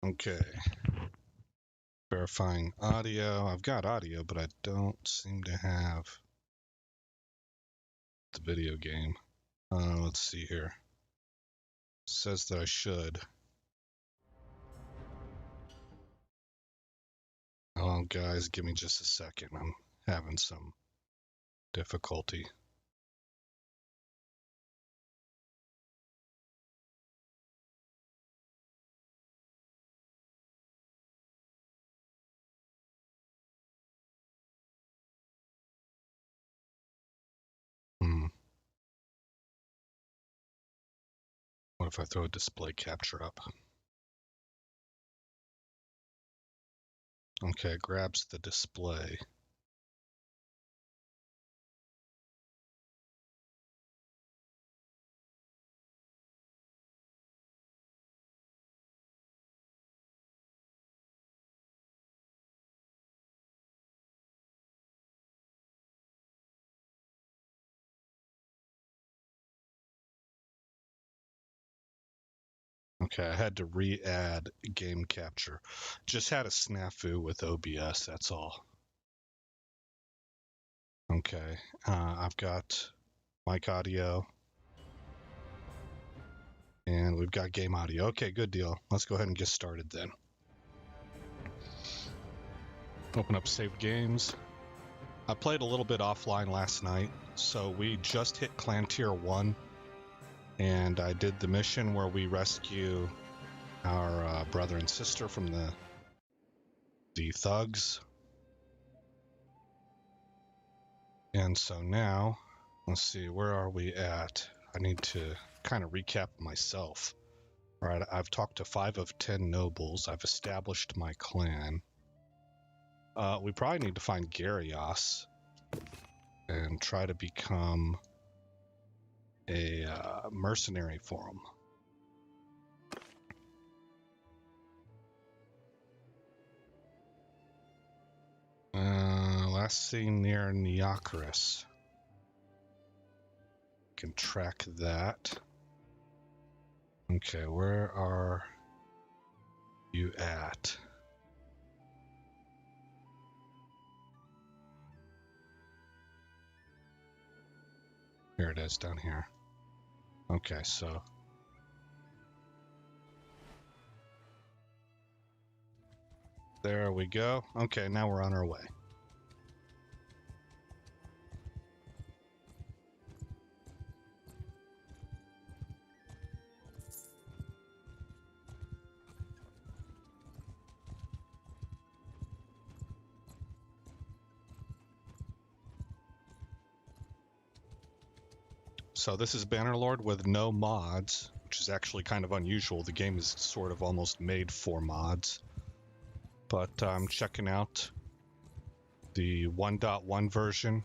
Okay. Verifying audio. I've got audio, but I don't seem to have the video game. Let's see here. It says that I should. Oh, guys, give me just a second. I'm having some difficulty. What if I throw a display capture up? Okay, grabs the display. Okay, I had to re-add game capture. Just had a snafu with OBS, that's all. Okay, I've got mic audio. And we've got game audio. Okay, good deal. Let's go ahead and get started then. Open up saved games. I played a little bit offline last night, so we just hit Clan Tier 1, and I did the mission where we rescue our brother and sister from the thugs. And so now, let's see, where are we at? I need to kind of recap myself. All right, I've talked to 5 of 10 nobles. I've established my clan. We probably need to find Gyarios and try to become a mercenary for him. Last seen near Neocaris. Can track that. Okay, where are you at? Here it is, down here. Okay, so there we go. Okay, now we're on our way. So this is BannerLord with no mods, which is actually kind of unusual. The game is sort of almost made for mods. But I'm checking out the 1.1 version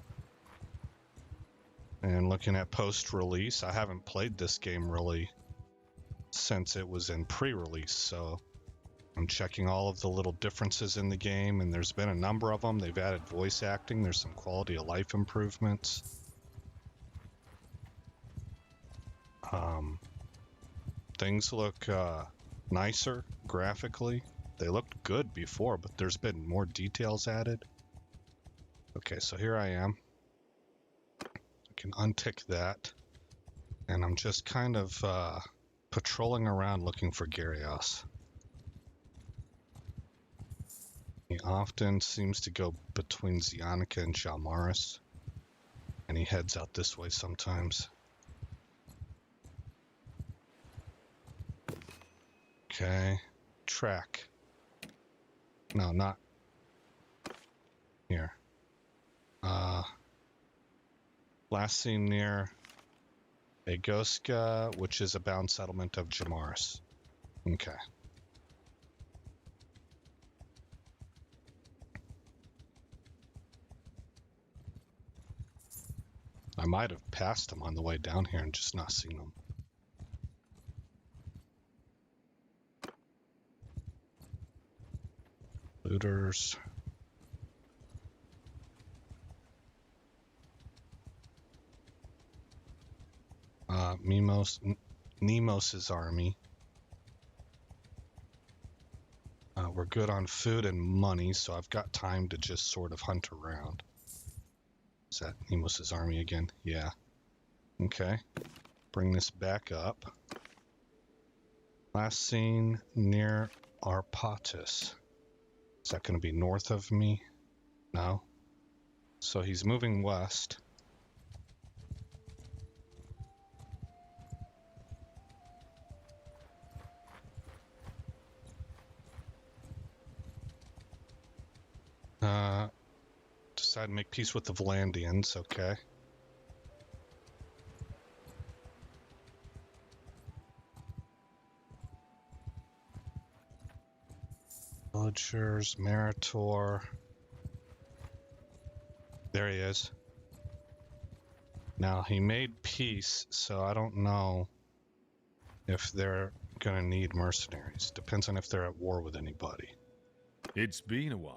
and looking at post-release. I haven't played this game really since it was in pre-release, so I'm checking all of the little differences in the game, and there's been a number of them. They've added voice acting. There's some quality of life improvements. Things look nicer graphically. They looked good before, but there's been more details added. Okay, so here I am. I can untick that, and I'm just kind of patrolling around looking for Gyarios. He often seems to go between Zionica and Jalmaris, and he heads out this way sometimes. Okay, track. No, not here. Last seen near Agoska, which is a bound settlement of Jalmaris. Okay. I might have passed him on the way down here and just not seen him. Looters. Nemos's army. We're good on food and money, so I've got time to just sort of hunt around. Is that Nemos's army again? Yeah. Okay. Bring this back up. Last seen near Arpatus. Is that going to be north of me? No. So he's moving west. Decide to make peace with the Valandians, okay. Villagers, Meritor. There he is. Now, he made peace, so I don't know if they're gonna need mercenaries. Depends on if they're at war with anybody. It's been a while.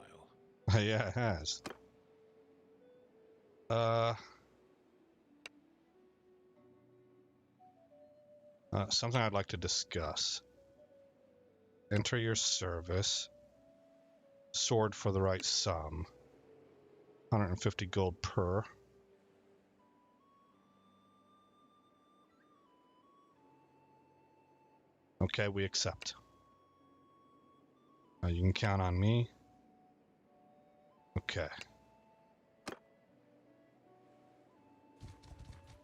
Yeah, it has. Something I'd like to discuss. Enter your service. Sword for the right sum. 150 gold per. Okay, we accept. You can count on me. Okay.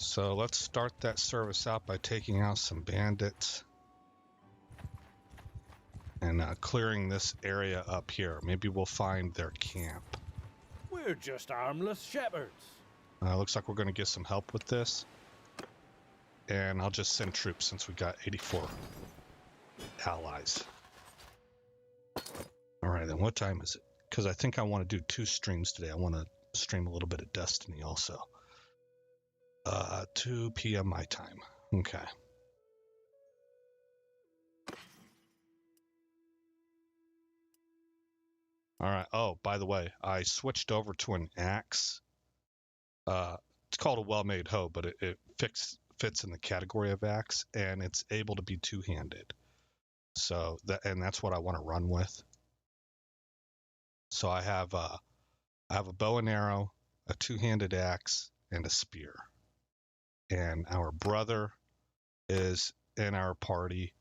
So let's start that service out by taking out some bandits and clearing this area up here. Maybe we'll find their camp. We're just armless shepherds. Looks like we're going to get some help with this. And I'll just send troops since we got 84 allies. Alright, then what time is it? Because I think I want to do 2 streams today. I want to stream a little bit of Destiny also. 2 p.m. my time. Okay. Alright, oh, by the way, I switched over to an axe. It's called a well-made hoe, but it fits in the category of axe, and it's able to be two-handed. So that's what I want to run with. So I have a bow and arrow, a two-handed axe, and a spear. And our brother is in our party.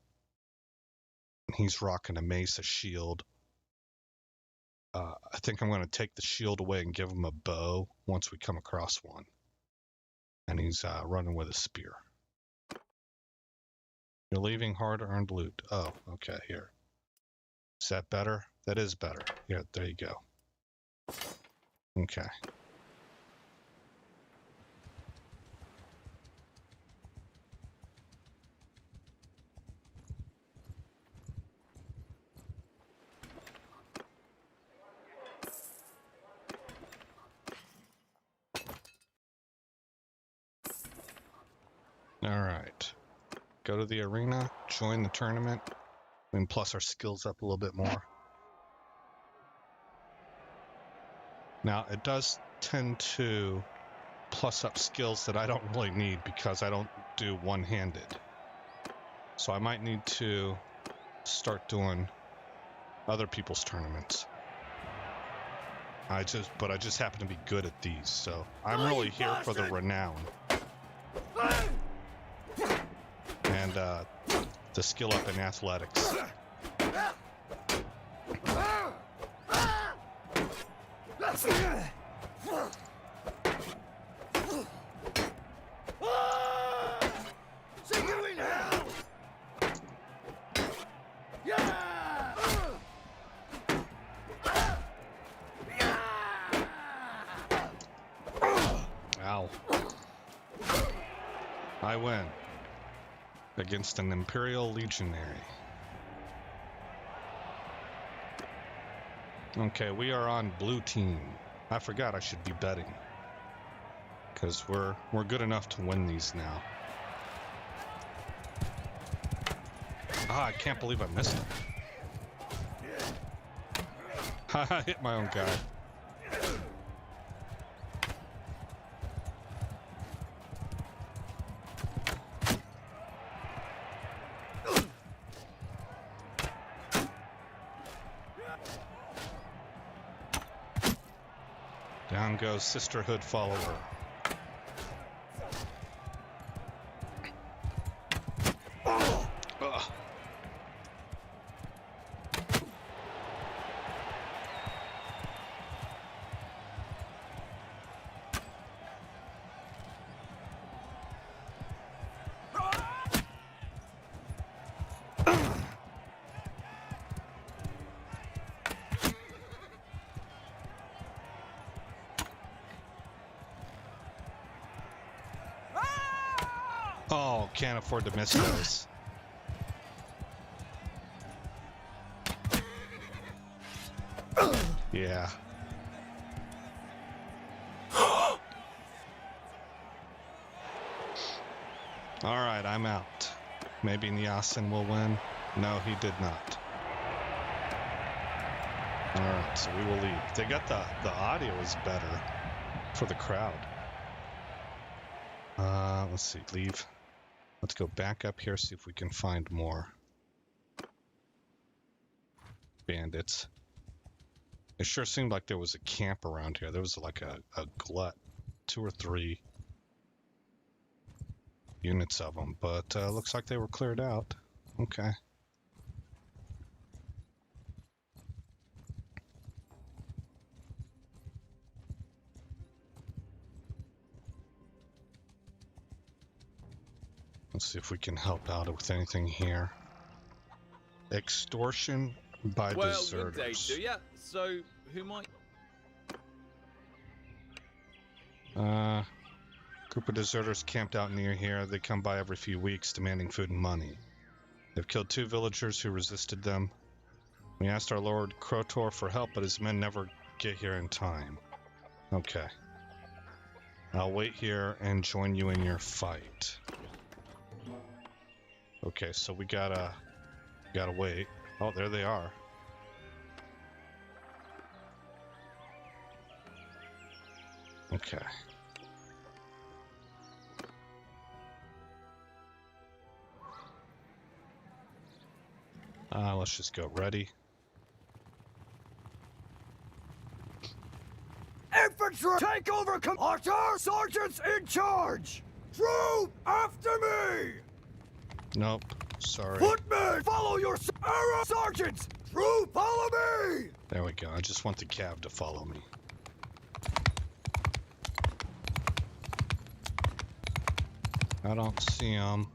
He's rocking a mace, a shield. I think I'm going to take the shield away and give him a bow once we come across one. And he's running with a spear. You're leaving hard-earned loot. Oh, okay, here. Is that better? That is better. Yeah, there you go. Okay. All right. Go to the arena, join the tournament, and plus our skills up a little bit more. Now, it does tend to plus up skills that I don't really need because I don't do one-handed. So I might need to start doing other people's tournaments. I just happen to be good at these, so I'm really here for the renown. And the skill up in athletics. Ow. I win. Against an Imperial Legionary. Okay, we are on blue team. I forgot I should be betting. Because we're good enough to win these now. Ah, I can't believe I missed him. I hit my own guy. Down goes Sisterhood follower. Ugh. Oh, can't afford to miss those. Yeah. Alright, I'm out. Maybe Nyasin will win. No, he did not. Alright, so we will leave. They got the audio is better for the crowd. Let's see, leave. Let's go back up here, see if we can find more bandits. It sure seemed like there was a camp around here. There was like a glut, 2 or 3 units of them, but looks like they were cleared out. Okay. Let's see if we can help out with anything here. Extortion by deserters. Well, good day to ya. So, who might... Group of deserters camped out near here. They come by every few weeks demanding food and money. They've killed 2 villagers who resisted them. We asked our Lord Krotor for help, but his men never get here in time. Okay. I'll wait here and join you in your fight. Okay, so we gotta wait. Oh, there they are. Okay. Let's just go. Ready? Infantry, take over! Archer, sergeants in charge! Troop, after me! Nope. Sorry. Footmen, follow your arrow! Sergeants, troop, follow me! There we go. I just want the cav to follow me. I don't see them.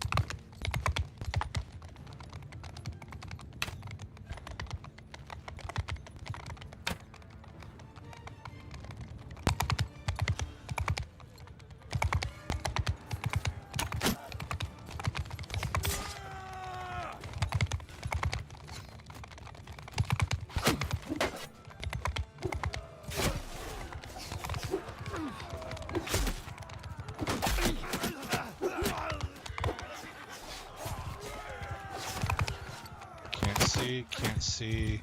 Can't see.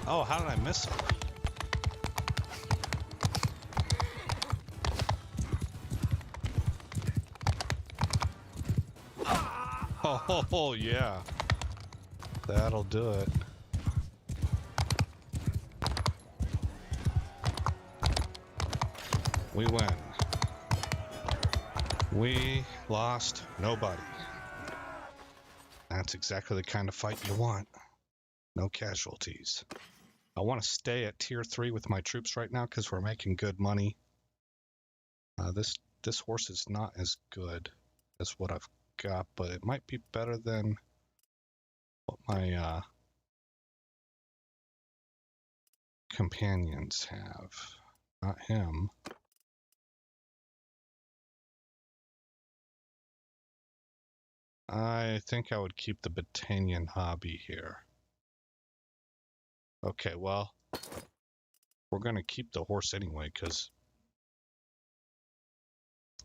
Oh, how did I miss him? Oh, yeah. That'll do it. We win. We lost nobody. That's exactly the kind of fight you want. No casualties. I want to stay at tier 3 with my troops right now because we're making good money. This horse is not as good as what I've got, but it might be better than what my companions have. Not him. I think I would keep the Battanian hobby here. Okay, well, we're going to keep the horse anyway because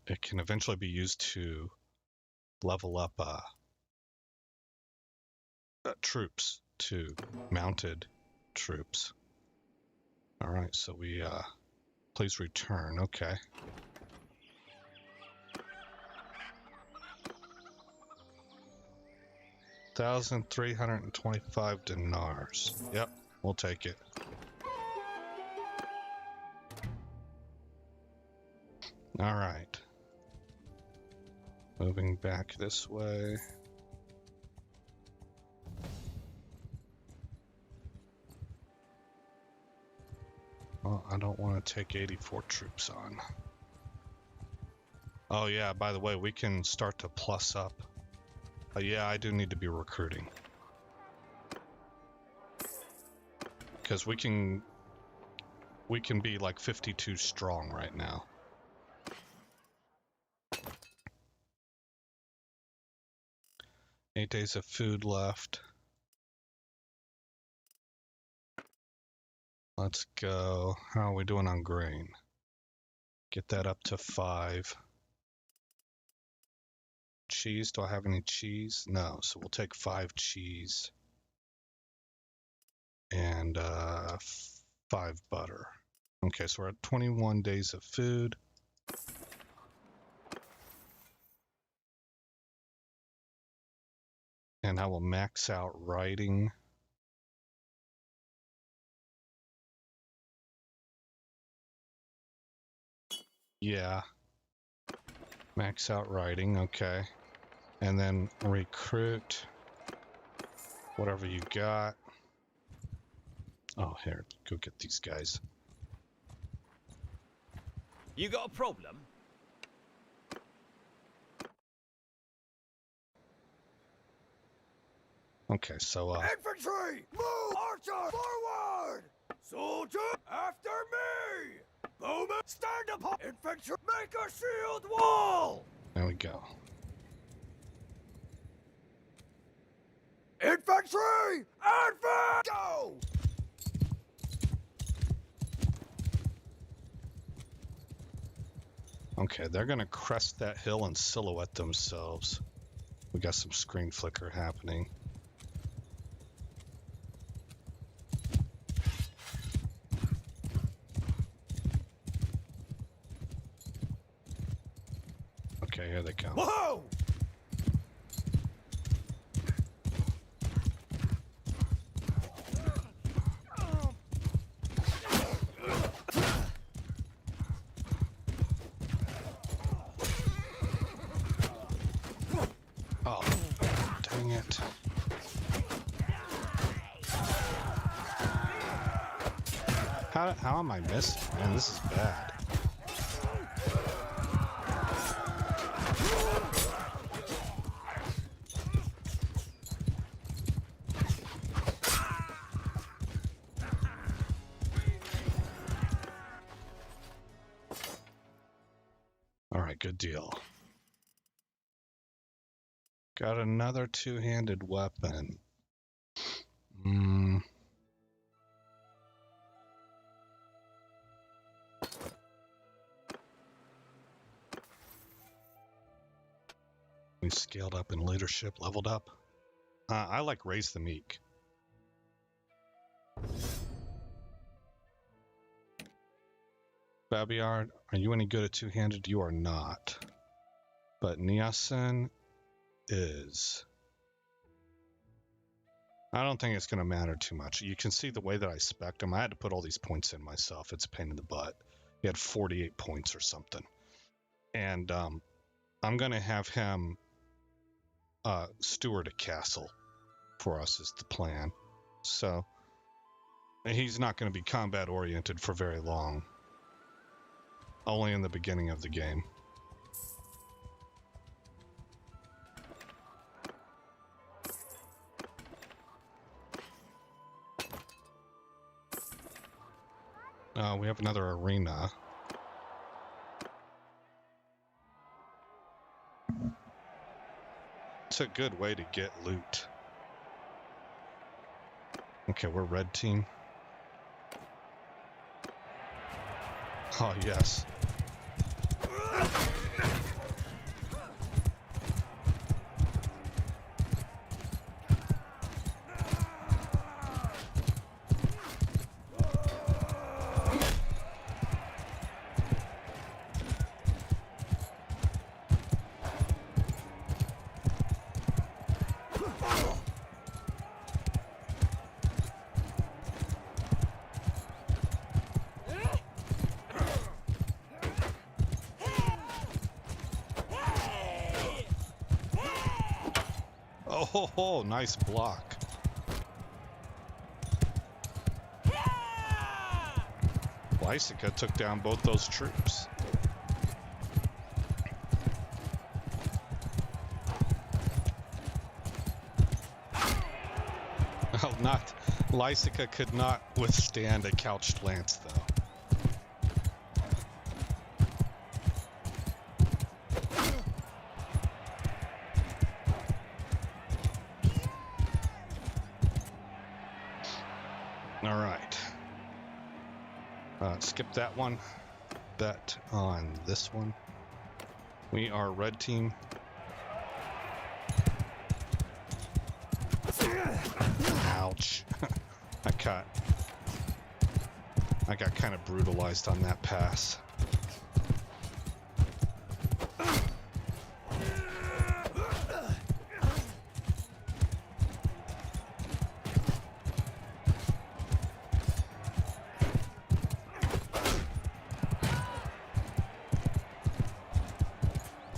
it can eventually be used to level up troops to mounted troops. All right, so we please return. Okay. 1,325 dinars. Yep, we'll take it. All right. Moving back this way. Well, I don't want to take 84 troops on. Oh yeah, by the way, we can start to plus up. Yeah, I do need to be recruiting. Because we can be like 52 strong right now. Eight days of food left. Let's go. How are we doing on grain? Get that up to 5. Cheese, do I have any cheese? No, so we'll take 5 cheese. And 5 butter. Okay, so we're at 21 days of food. And I will max out writing. Yeah. Max out writing, okay. And then recruit whatever you got. Oh, here, go get these guys. You got a problem? Okay, so Infantry, move! Archer, forward! Soldier, after me! Bowman, stand up! Infantry, make a shield wall! there we go. Infantry, advance! Go! Okay, they're gonna crest that hill and silhouette themselves. We got some screen flicker happening. Okay, here they come. Whoa! Oh, dang it. How am I missing? Man, this is bad. All right, good deal. Got another two-handed weapon. We scaled up in leadership, leveled up. I like Raise the Meek. Babiard, are you any good at two-handed? You are not. But Niasen is. I don't think it's going to matter too much. You can see the way that I spec'd him. I had to put all these points in myself. It's a pain in the butt. He had 48 points or something. And I'm going to have him steward a castle for us is the plan. So he's not going to be combat oriented for very long. Only in the beginning of the game. We have another arena. It's a good way to get loot. Okay, we're red team. Oh, yes. Oh, nice block. Lysica took down both those troops. Well, Lysica could not withstand a couched lance, though. All right. Skip that one. Bet on this one. We are red team. Ouch. I got kind of brutalized on that pass.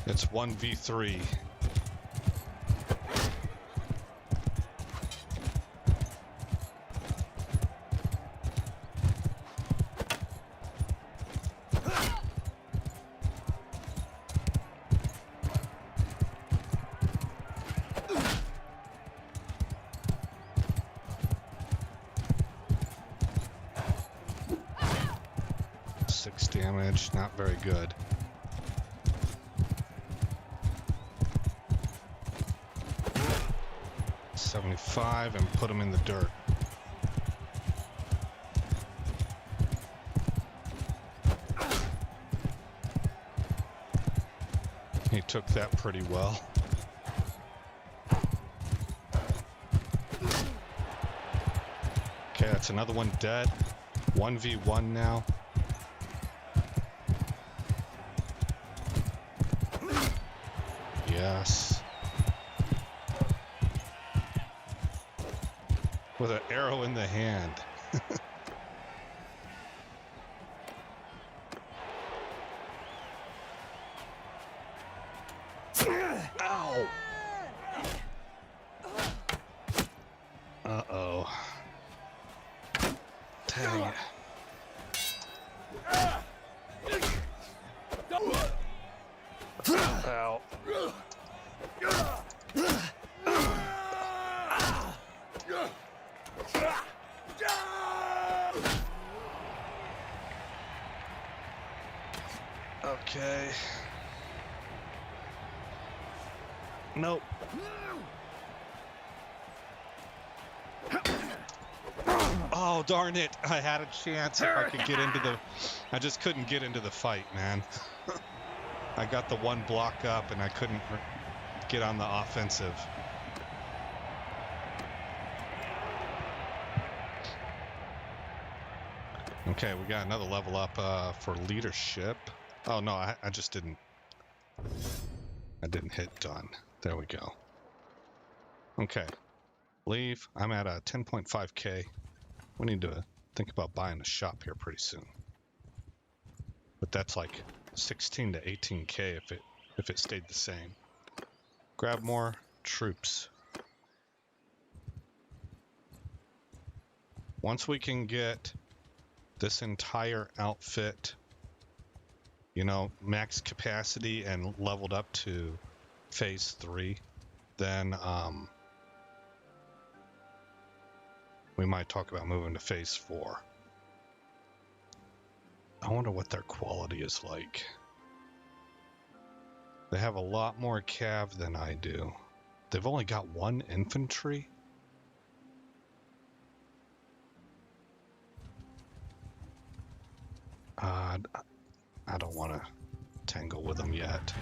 It's 1v3. Damage, not very good. $75 and put him in the dirt. He took that pretty well. Okay, that's another one dead. 1v1 now. Yes. With an arrow in the hand. Ow! Uh-oh. Dang it. Ow. Okay. Nope. Oh, darn it. I had a chance if I could get into the... I just couldn't get into the fight, man. I got the one block up and I couldn't get on the offensive. Okay, we got another level up for leadership. Oh no, I just didn't. I didn't hit done. There we go. Okay, leave. I'm at a 10.5k. We need to think about buying a shop here pretty soon. But that's like 16 to 18k if it stayed the same. Grab more troops. Once we can get this entire outfit, you know, max capacity and leveled up to phase 3, then we might talk about moving to phase 4. I wonder what their quality is like. They have a lot more cav than I do. They've only got 1 infantry. I don't want to tangle with them yet.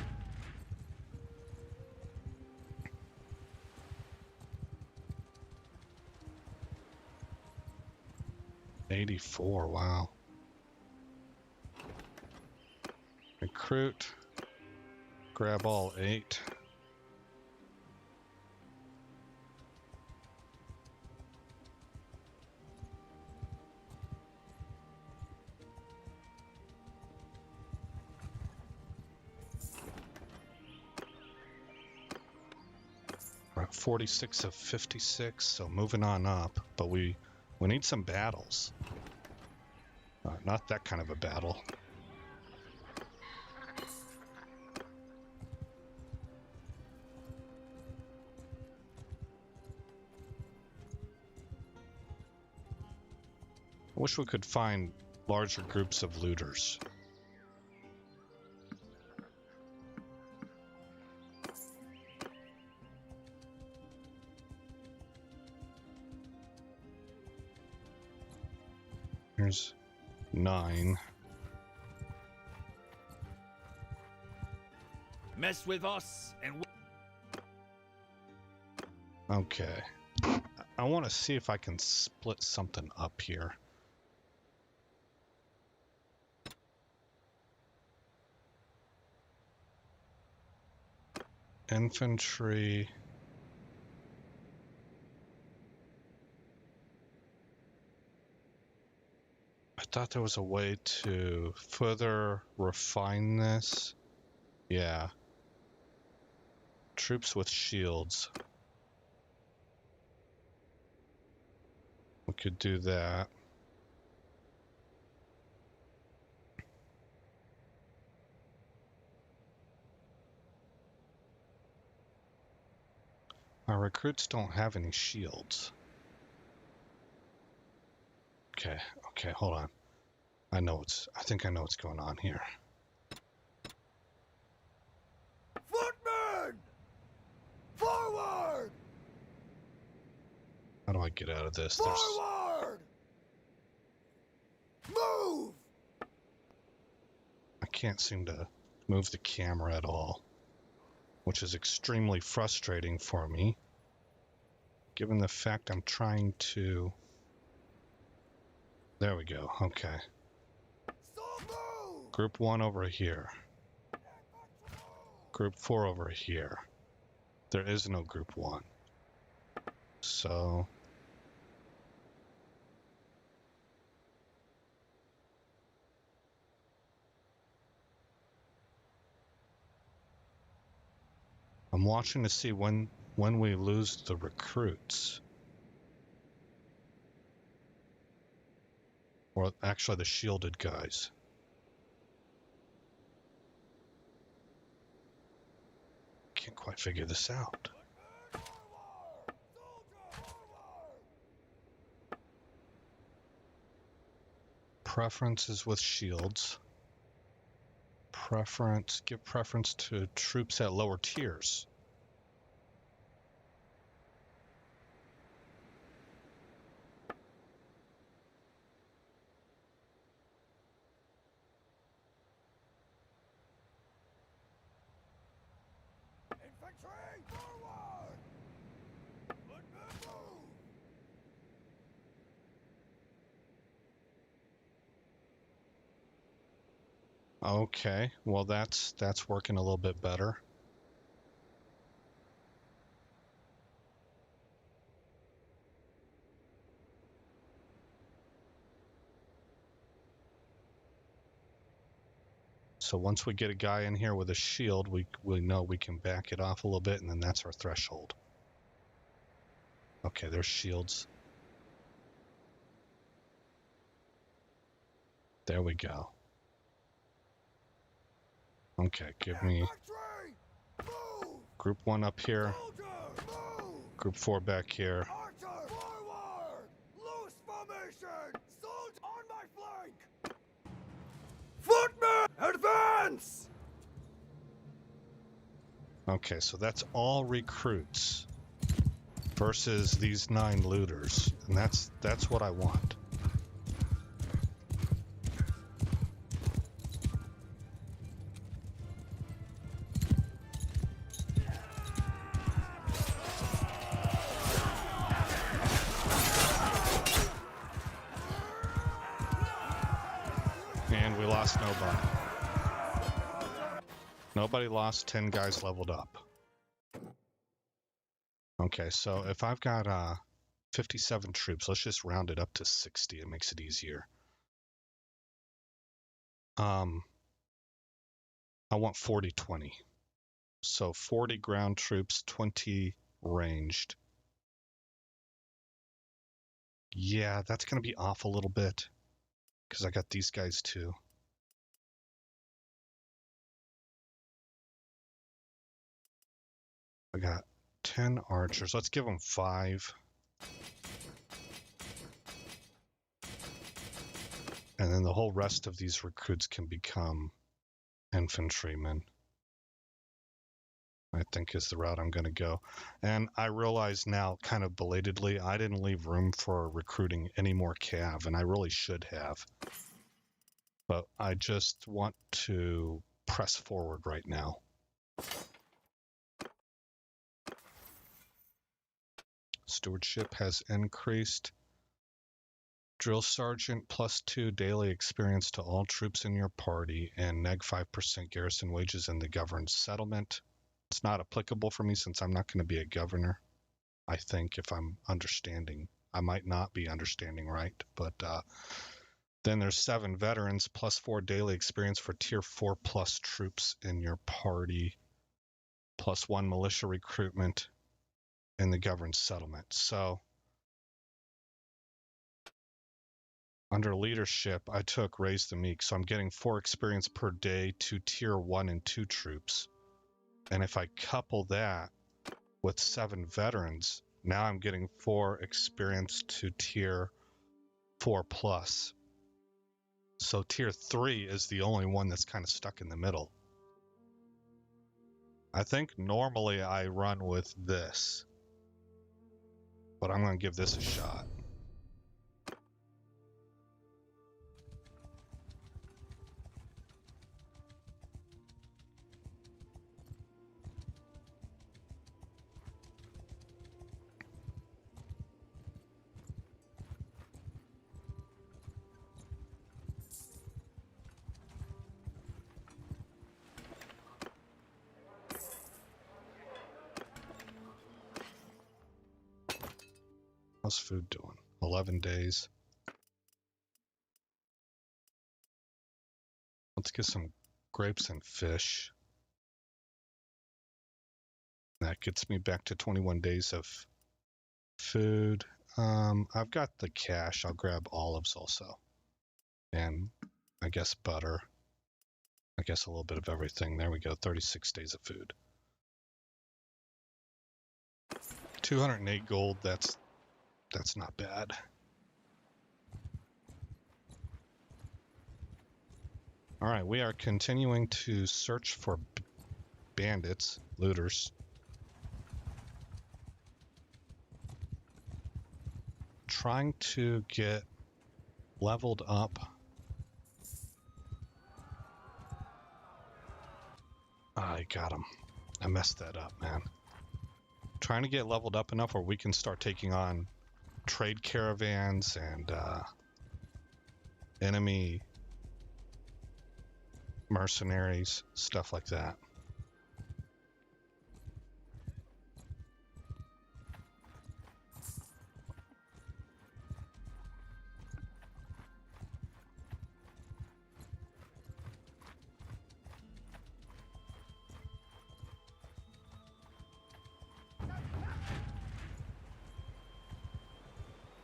$84, wow. Recruit. Grab all 8. 46 of 56, so moving on up. But we need some battles. Not that kind of a battle. I wish we could find larger groups of looters. Here's 9. Mess with us and Okay. I want to see if I can split something up here. Infantry. I thought there was a way to further refine this. Yeah. Troops with shields. We could do that. Our recruits don't have any shields. Okay, hold on. I think I know what's going on here. Footmen! Forward! How do I get out of this? Forward! Move! I can't seem to move the camera at all, which is extremely frustrating for me, given the fact I'm trying to... There we go, okay. Move! Group 1 over here. Group 4 over here. There is no Group 1. So... I'm watching to see when we lose the recruits. Or actually the shielded guys. Can't quite figure this out. Preferences with shields. Give preference to troops at lower tiers. Infantry, forward! Footmen, move! Okay, well that's working a little bit better. So once we get a guy in here with a shield, we know we can back it off a little bit, and then that's our threshold. Okay, there's shields. There we go. Okay, give me Infantry, move! Group 1 up here, Soldier, move! Group 4 back here. Archer, forward! Loose formation! Soldier on my flank! Footmen, advance! Okay, so that's all recruits versus these 9 looters, and that's what I want. And we lost nobody. Nobody lost, 10 guys leveled up. Okay, so if I've got 57 troops, let's just round it up to 60. It makes it easier. I want 40-20. So 40 ground troops, 20 ranged. Yeah, that's going to be off a little bit because I got these guys too. I got 10 archers. Let's give them 5. And then the whole rest of these recruits can become infantrymen, I think is the route I'm going to go. And I realize now, kind of belatedly, I didn't leave room for recruiting any more cav, and I really should have. But I just want to press forward right now. Stewardship has increased. Drill Sergeant +2 daily experience to all troops in your party and neg 5% garrison wages in the governed settlement. It's not applicable for me since I'm not going to be a governor, I think, if I'm understanding. I might not be understanding right, but then there's 7 veterans +4 daily experience for tier 4+ troops in your party, +1 militia recruitment in the governed settlement. So under leadership, I took Raise the Meek, so I'm getting 4 experience per day to tier 1 and 2 troops. And if I couple that with 7 veterans, now I'm getting 4 experience to tier 4+. So tier 3 is the only one that's kind of stuck in the middle. I think normally I run with this, but I'm going to give this a shot. How's food doing? 11 days. Let's get some grapes and fish. That gets me back to 21 days of food. I've got the cash. I'll grab olives also. And I guess butter. I guess a little bit of everything. There we go. 36 days of food. 208 gold. That's not bad. All right, we are continuing to search for bandits, looters. Trying to get leveled up. I got him. I messed that up, man. Trying to get leveled up enough where we can start taking on trade caravans and enemy mercenaries, stuff like that.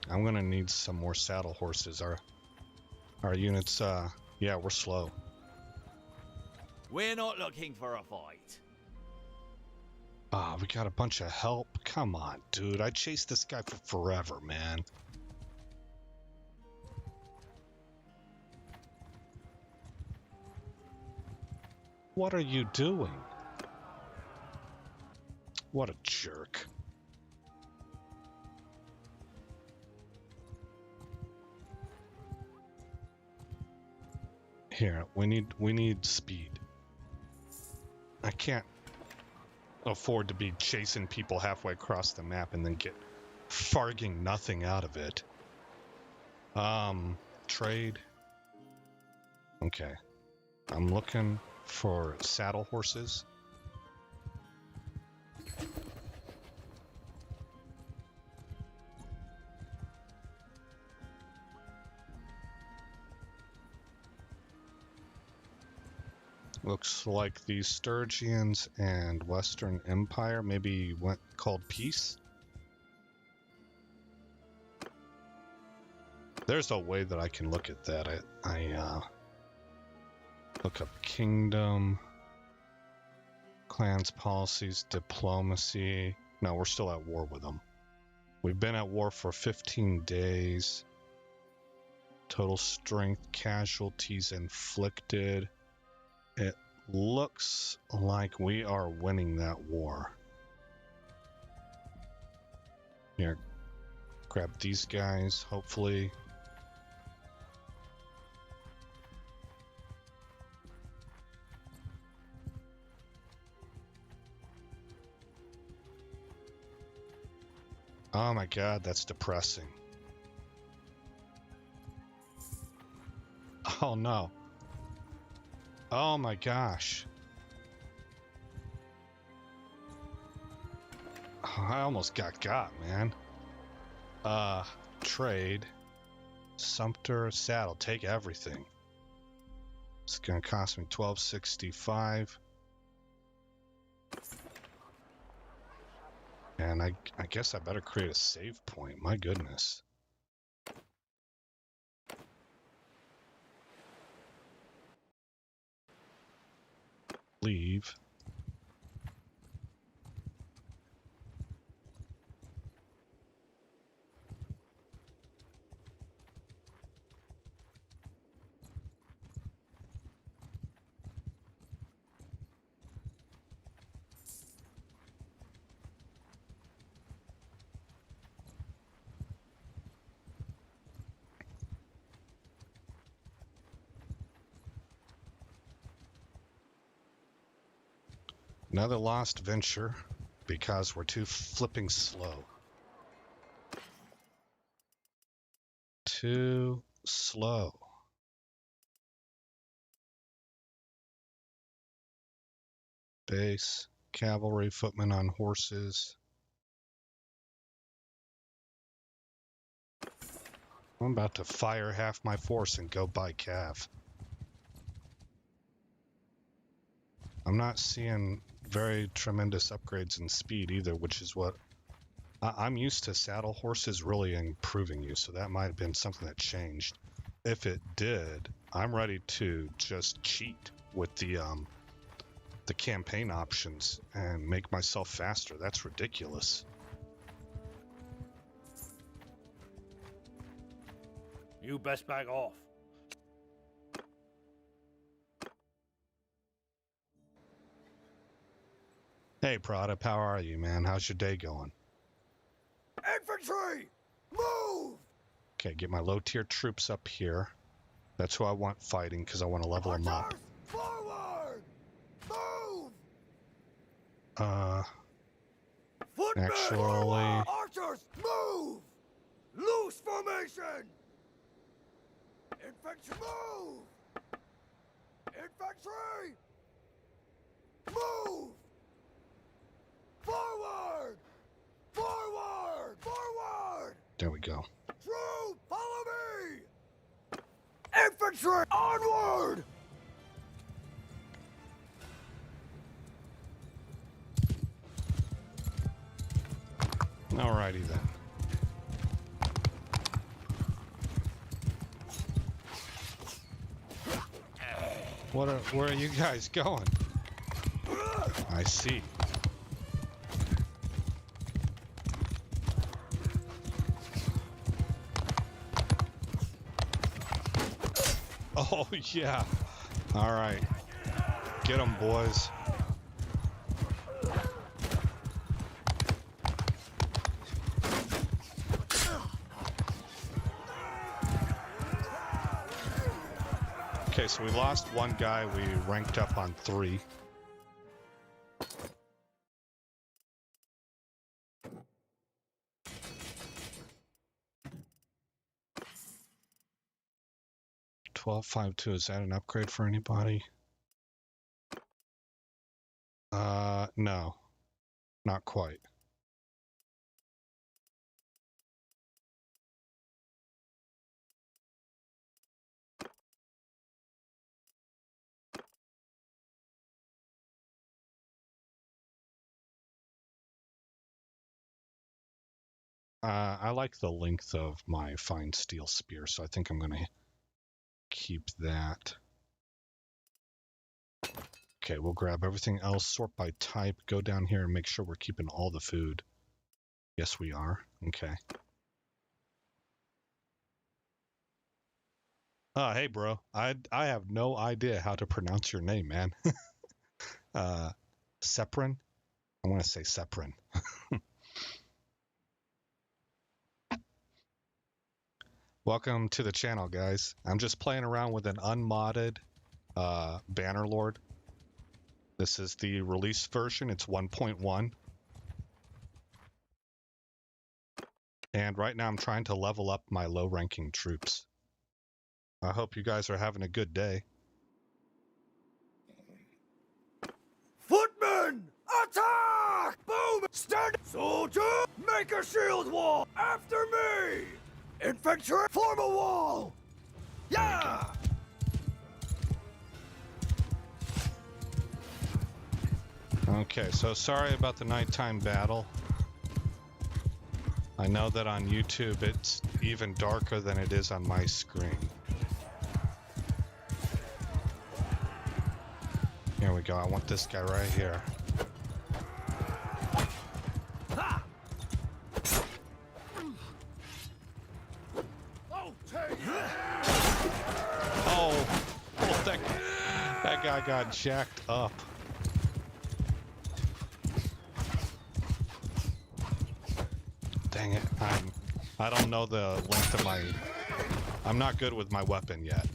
I'm gonna need some more saddle horses. Our units, yeah, we're slow. We're not looking for a fight. Ah, we got a bunch of help. Come on, dude. I chased this guy for forever, man. What are you doing? What a jerk. Here, we need speed. I can't afford to be chasing people halfway across the map and then get farging nothing out of it. Trade. Okay. I'm looking for saddle horses. Looks like the Sturgians and Western Empire maybe went called peace. There's a way that I can look at that. I look up kingdom, clans, policies, diplomacy. No, we're still at war with them. We've been at war for 15 days. Total strength, casualties inflicted. It looks like we are winning that war. Here, grab these guys, hopefully. Oh my god, that's depressing. Oh no. Oh my gosh. Oh, I almost got, man. Trade. Sumter saddle, take everything. It's gonna cost me $12.65. And I guess I better create a save point. My goodness. Leave. Another lost venture because we're too flipping slow. Too slow. Base, cavalry, footmen on horses. I'm about to fire half my force and go buy cav. I'm not seeing very tremendous upgrades in speed either, which is what I'm used to. Saddle horses really improving you, so that might have been something that changed. If it did, I'm ready to just cheat with the campaign options and make myself faster. That's ridiculous. You best back off. Hey, Prada, how are you, man? How's your day going? Infantry! Move! Okay, get my low-tier troops up here. That's who I want fighting, because I want to level them up. Archers, forward! Move! Footmen! Actually... Forward! Archers, move! Loose formation! Infantry, move! Infantry! Move! Forward! Forward! Forward! There we go. Troops, follow me! Infantry, onward! Alrighty then. Where are you guys going? I see. Oh, yeah. All right. Get them, boys. Okay, so we lost one guy. We ranked up on 3. $12.52. Is that an upgrade for anybody? No, not quite. I like the length of my fine steel spear, so I think I'm going to keep that. Okay, we'll grab everything else, sort by type, go down here and make sure we're keeping all the food. Yes, we are. Okay. Hey, bro. I have no idea how to pronounce your name, man. Seprin? I want to say Seprin. Welcome to the channel, guys. I'm just playing around with an unmodded BannerLord. This is the release version. It's 1.1. And right now I'm trying to level up my low-ranking troops. I hope you guys are having a good day. Footmen! Attack! Boom! Stand! Soldier! Make a shield wall! After me! Infantry! Form a wall! Yeah! Okay, so sorry about the nighttime battle. I know that on YouTube it's even darker than it is on my screen. Here we go. I want this guy right here. Oh, that guy got jacked up. Dang it. I don't know the length of my... I'm not good with my weapon yet.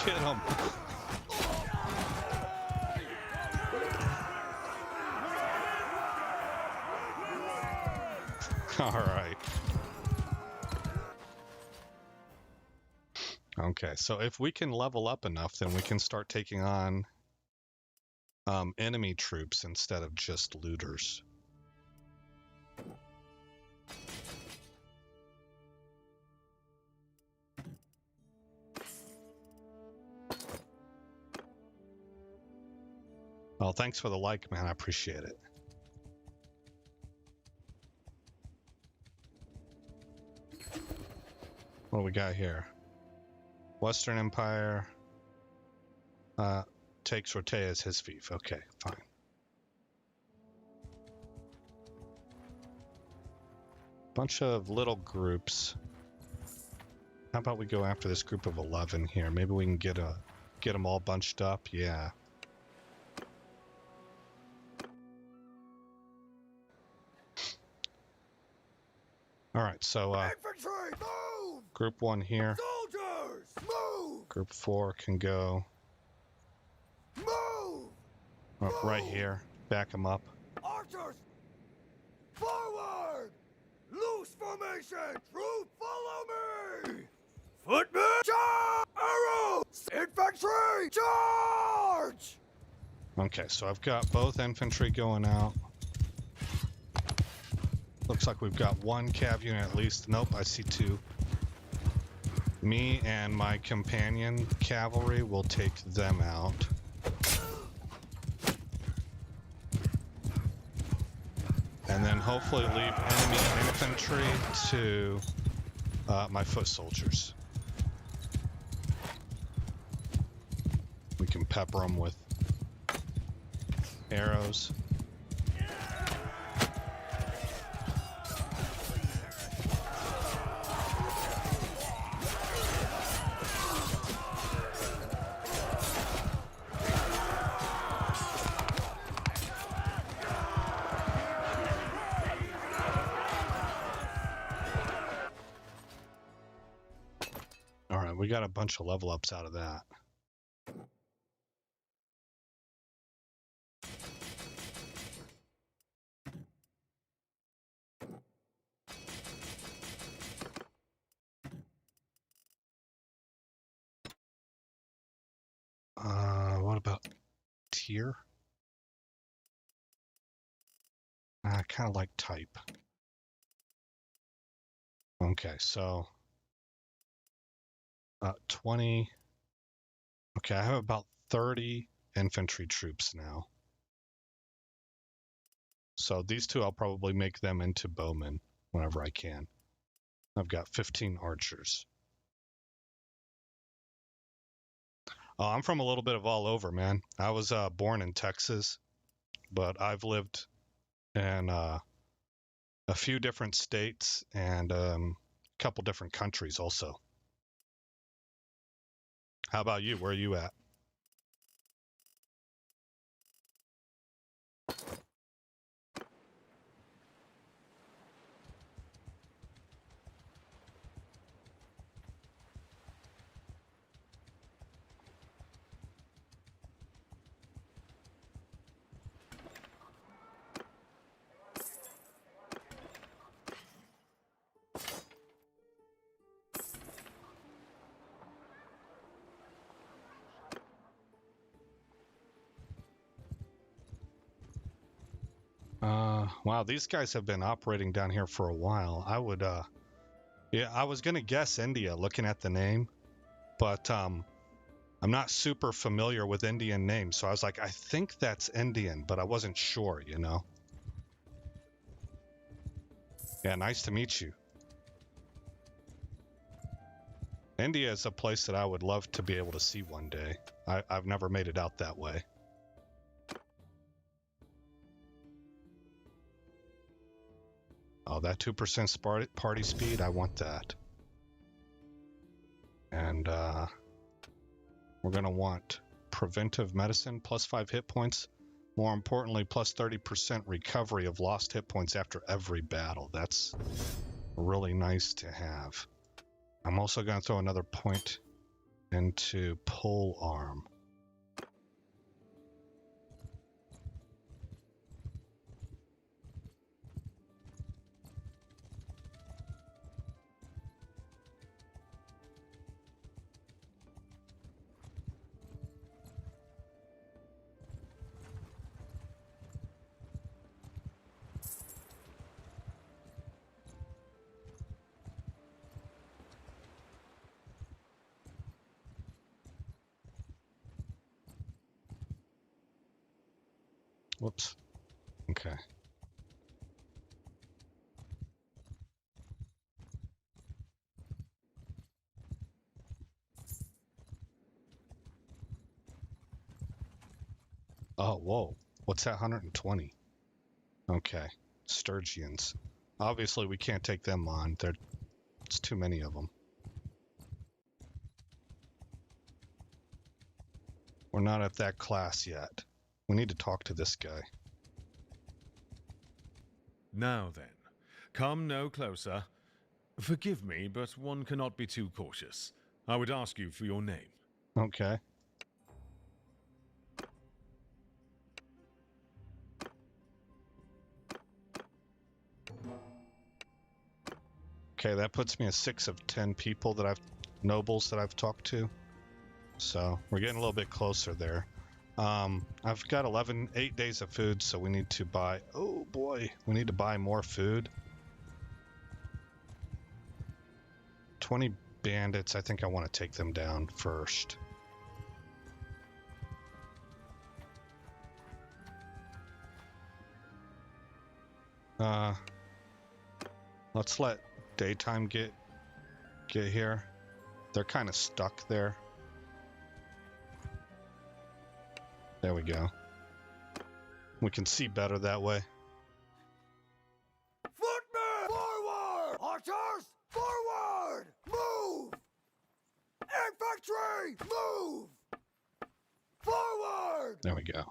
Get him. All right. Okay, so if we can level up enough, then we can start taking on enemy troops instead of just looters. Well, thanks for the like, man. I appreciate it. What do we got here? Western Empire takes Rotea as his fief. Okay, fine. Bunch of little groups. How about we go after this group of 11 here? Maybe we can get them all bunched up. Yeah. All right, so Infantry! Move! group 1 here. Soldiers! Move! Group 4 can go Move! right here. Back them up. Archers! Forward! Loose formation! Troop, follow me! Footmen! Charge! Arrows! Infantry! Charge! Okay, so I've got both infantry going out. Looks like we've got one cav unit at least. Nope, I see two. Me and my companion cavalry will take them out. And then hopefully leave enemy infantry to my foot soldiers. We can pepper them with arrows. We got a bunch of level ups out of that. What about tier? I kind of like type. Okay, so 20. Okay, I have about 30 infantry troops now. So these two, I'll probably make them into bowmen whenever I can. I've got 15 archers. I'm from a little bit of all over, man. I was born in Texas, but I've lived in a few different states and a couple different countries also. How about you? Where are you at? Wow, these guys have been operating down here for a while. I would, yeah, I was gonna guess India looking at the name, but I'm not super familiar with Indian names, so I was like, I think that's Indian, but I wasn't sure, you know? Yeah, nice to meet you. India is a place that I would love to be able to see one day. I've never made it out that way. Oh, that 2% party speed, I want that. And we're gonna want preventive medicine, plus 5 hit points. More importantly, plus 30% recovery of lost hit points after every battle. That's really nice to have. I'm also gonna throw another point into pole arm. Whoops. Okay. Oh, whoa. What's that, 120? Okay. Sturgians. Obviously, we can't take them on. It's too many of them. We're not at that class yet. We need to talk to this guy. Now then, come no closer. Forgive me, but one cannot be too cautious. I would ask you for your name. Okay. Okay, that puts me at 6 of 10 people that nobles that I've talked to. So we're getting a little bit closer there. I've got 8 days of food, so we need to buy, oh boy, we need to buy more food. 20 bandits, I think I want to take them down first. Let's let daytime get here. They're kind of stuck there. There we go. We can see better that way. Footmen, forward! Archers, forward! Move! Infantry, move! Forward! There we go.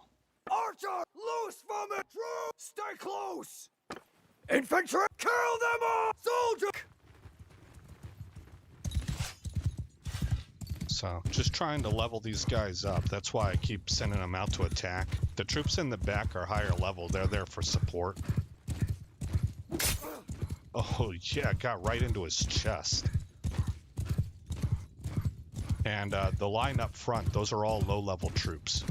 Archer, loose from it! Troops, stay close! Infantry, kill them all! Soldier! So, just trying to level these guys up. That's why I keep sending them out to attack. The troops in the back are higher level. They're there for support. Oh, yeah, got right into his chest. And the line up front, those are all low-level troops.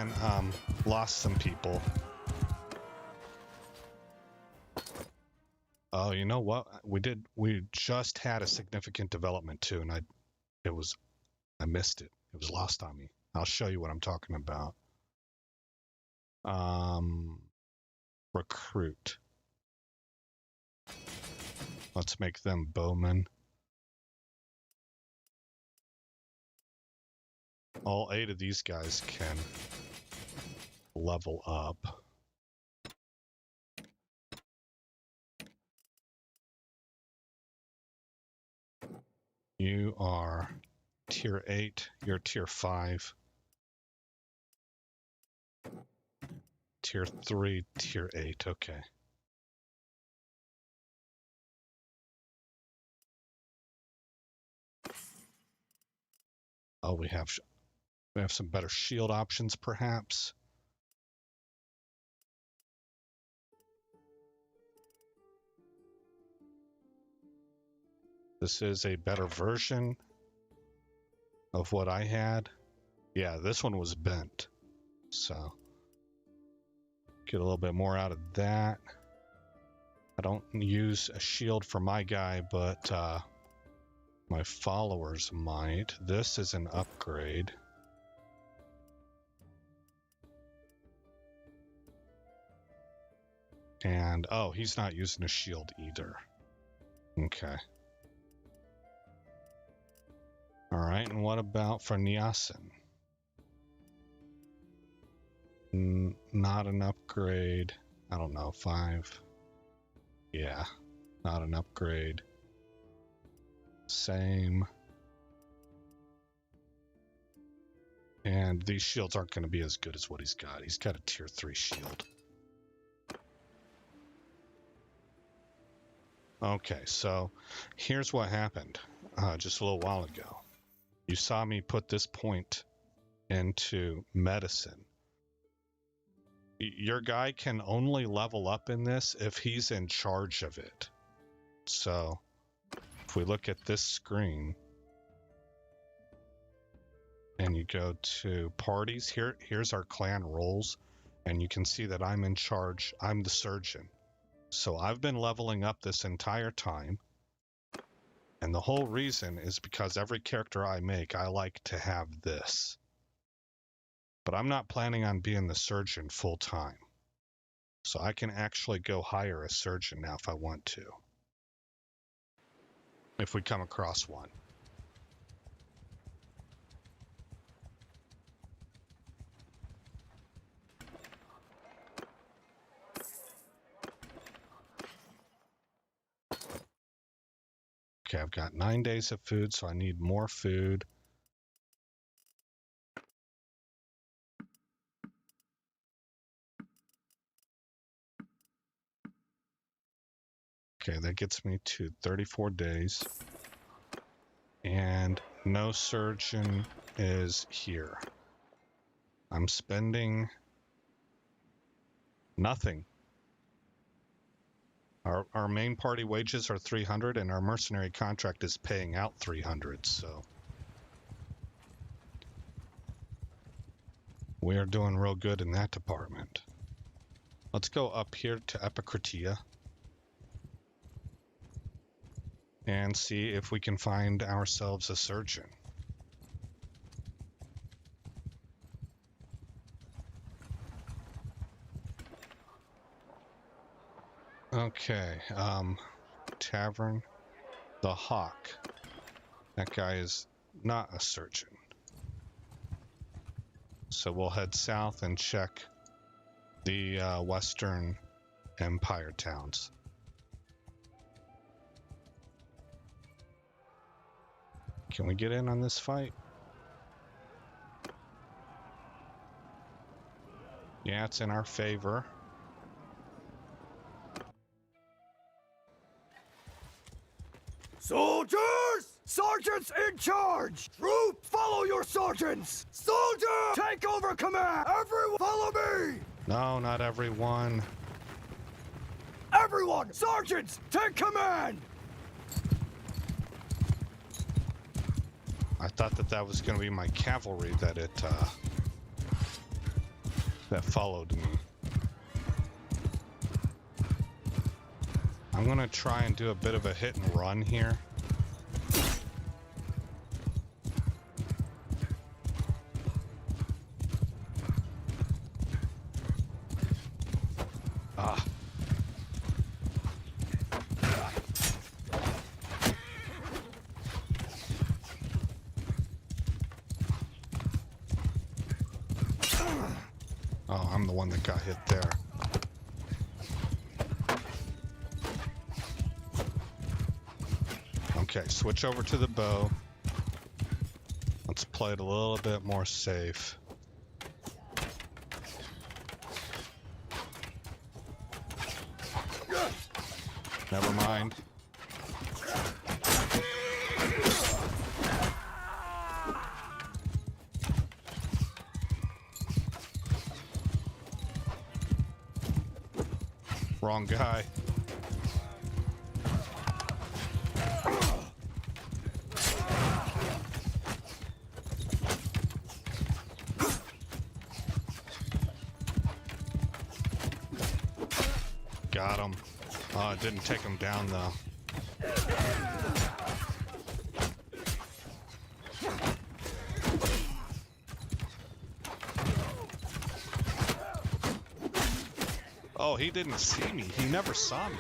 again. Lost some people. Oh, you know what? We just had a significant development too, and I missed it. It was lost on me. I'll show you what I'm talking about. Recruit. Let's make them bowmen. All 8 of these guys can level up. You are tier 8, you're tier 5. Tier 3, tier 8, okay. Oh, we have some better shield options, perhaps. This is a better version of what I had. Yeah, this one was bent. So, get a little bit more out of that. I don't use a shield for my guy, but my followers might. This is an upgrade. And, oh, he's not using a shield either. Okay. Alright, and what about for Nyasin? Not an upgrade. I don't know, 5. Yeah, not an upgrade. Same. And these shields aren't going to be as good as what he's got. He's got a tier 3 shield. Okay, so here's what happened just a little while ago. You saw me put this point into medicine. Your guy can only level up in this if he's in charge of it. So if we look at this screen and you go to parties, here's our clan roles, and you can see that I'm in charge. I'm the surgeon. So I've been leveling up this entire time. And the whole reason is because every character I make, I like to have this. But I'm not planning on being the surgeon full time. So I can actually go hire a surgeon now if I want to. If we come across one. Okay, I've got 9 days of food, so I need more food. Okay, that gets me to 34 days. And no surgeon is here. I'm spending nothing. Our main party wages are 300, and our mercenary contract is paying out 300, so we are doing real good in that department. Let's go up here to Epicratia and see if we can find ourselves a surgeon. Okay, Tavern, the Hawk. That guy is not a surgeon. So we'll head south and check the Western Empire towns. Can we get in on this fight? Yeah, it's in our favor. Soldiers! Sergeants in charge! Troops, follow your sergeants! Soldier! Take over command! Everyone, follow me! No, not everyone. Everyone! Sergeants, take command! I thought that was going to be my cavalry that it that followed me. I'm gonna try and do a bit of a hit and run here. Ah. Oh, I'm the one that got hit there. Okay, switch over to the bow. Let's play it a little bit more safe. Never mind. Wrong guy. Got him. Oh, it didn't take him down though. Oh, he didn't see me. He never saw me.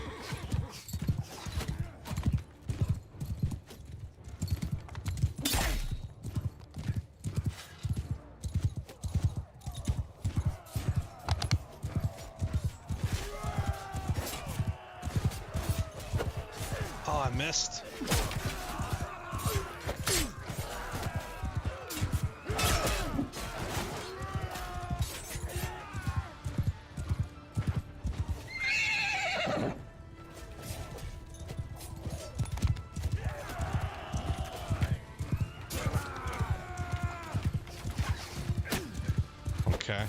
Oh, I missed. Okay.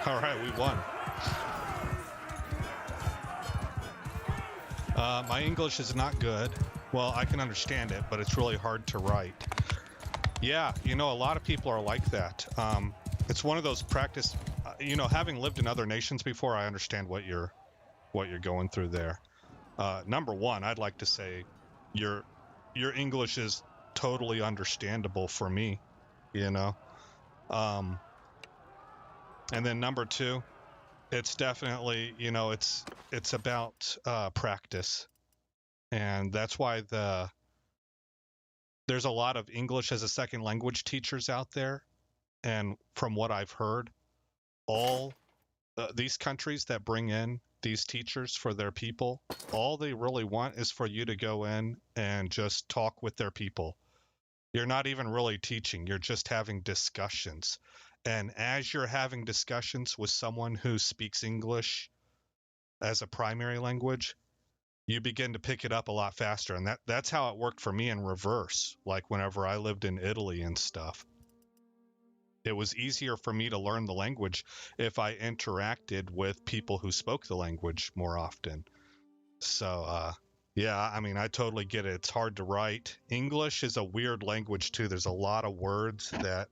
All right, we won. My English is not good. Well, I can understand it, but it's really hard to write. Yeah, you know, a lot of people are like that. It's one of those practice. You know, having lived in other nations before, I understand what you're going through there. Number one, I'd like to say your English is totally understandable for me. You know. And then number two, it's definitely, you know, it's about practice, and that's why there's a lot of English as a second language teachers out there, and from what I've heard, all these countries that bring in these teachers for their people, all they really want is for you to go in and just talk with their people. You're not even really teaching, you're just having discussions. And as you're having discussions with someone who speaks English as a primary language, you begin to pick it up a lot faster. And that's how it worked for me in reverse. Like whenever I lived in Italy and stuff, it was easier for me to learn the language if I interacted with people who spoke the language more often. So, yeah, I mean, I totally get it. It's hard to write. English is a weird language too. There's a lot of words that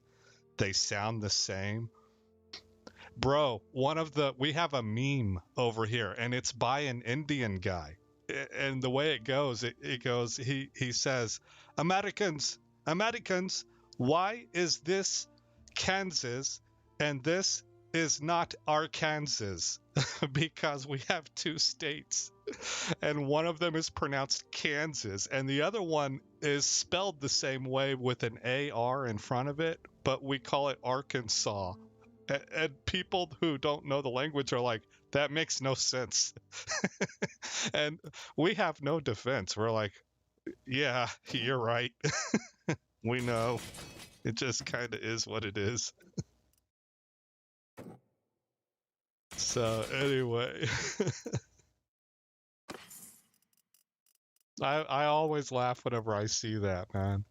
they sound the same. Bro, we have a meme over here, and it's by an Indian guy. And the way it goes, he says, Americans, why is this Kansas and this is not Arkansas? Because we have two states, and one of them is pronounced Kansas, and the other one is spelled the same way with an AR in front of it, but we call it Arkansas. And people who don't know the language are like, that makes no sense. And we have no defense. We're like, yeah, you're right. We know. It just kind of is what it is. So anyway, I always laugh whenever I see that, man.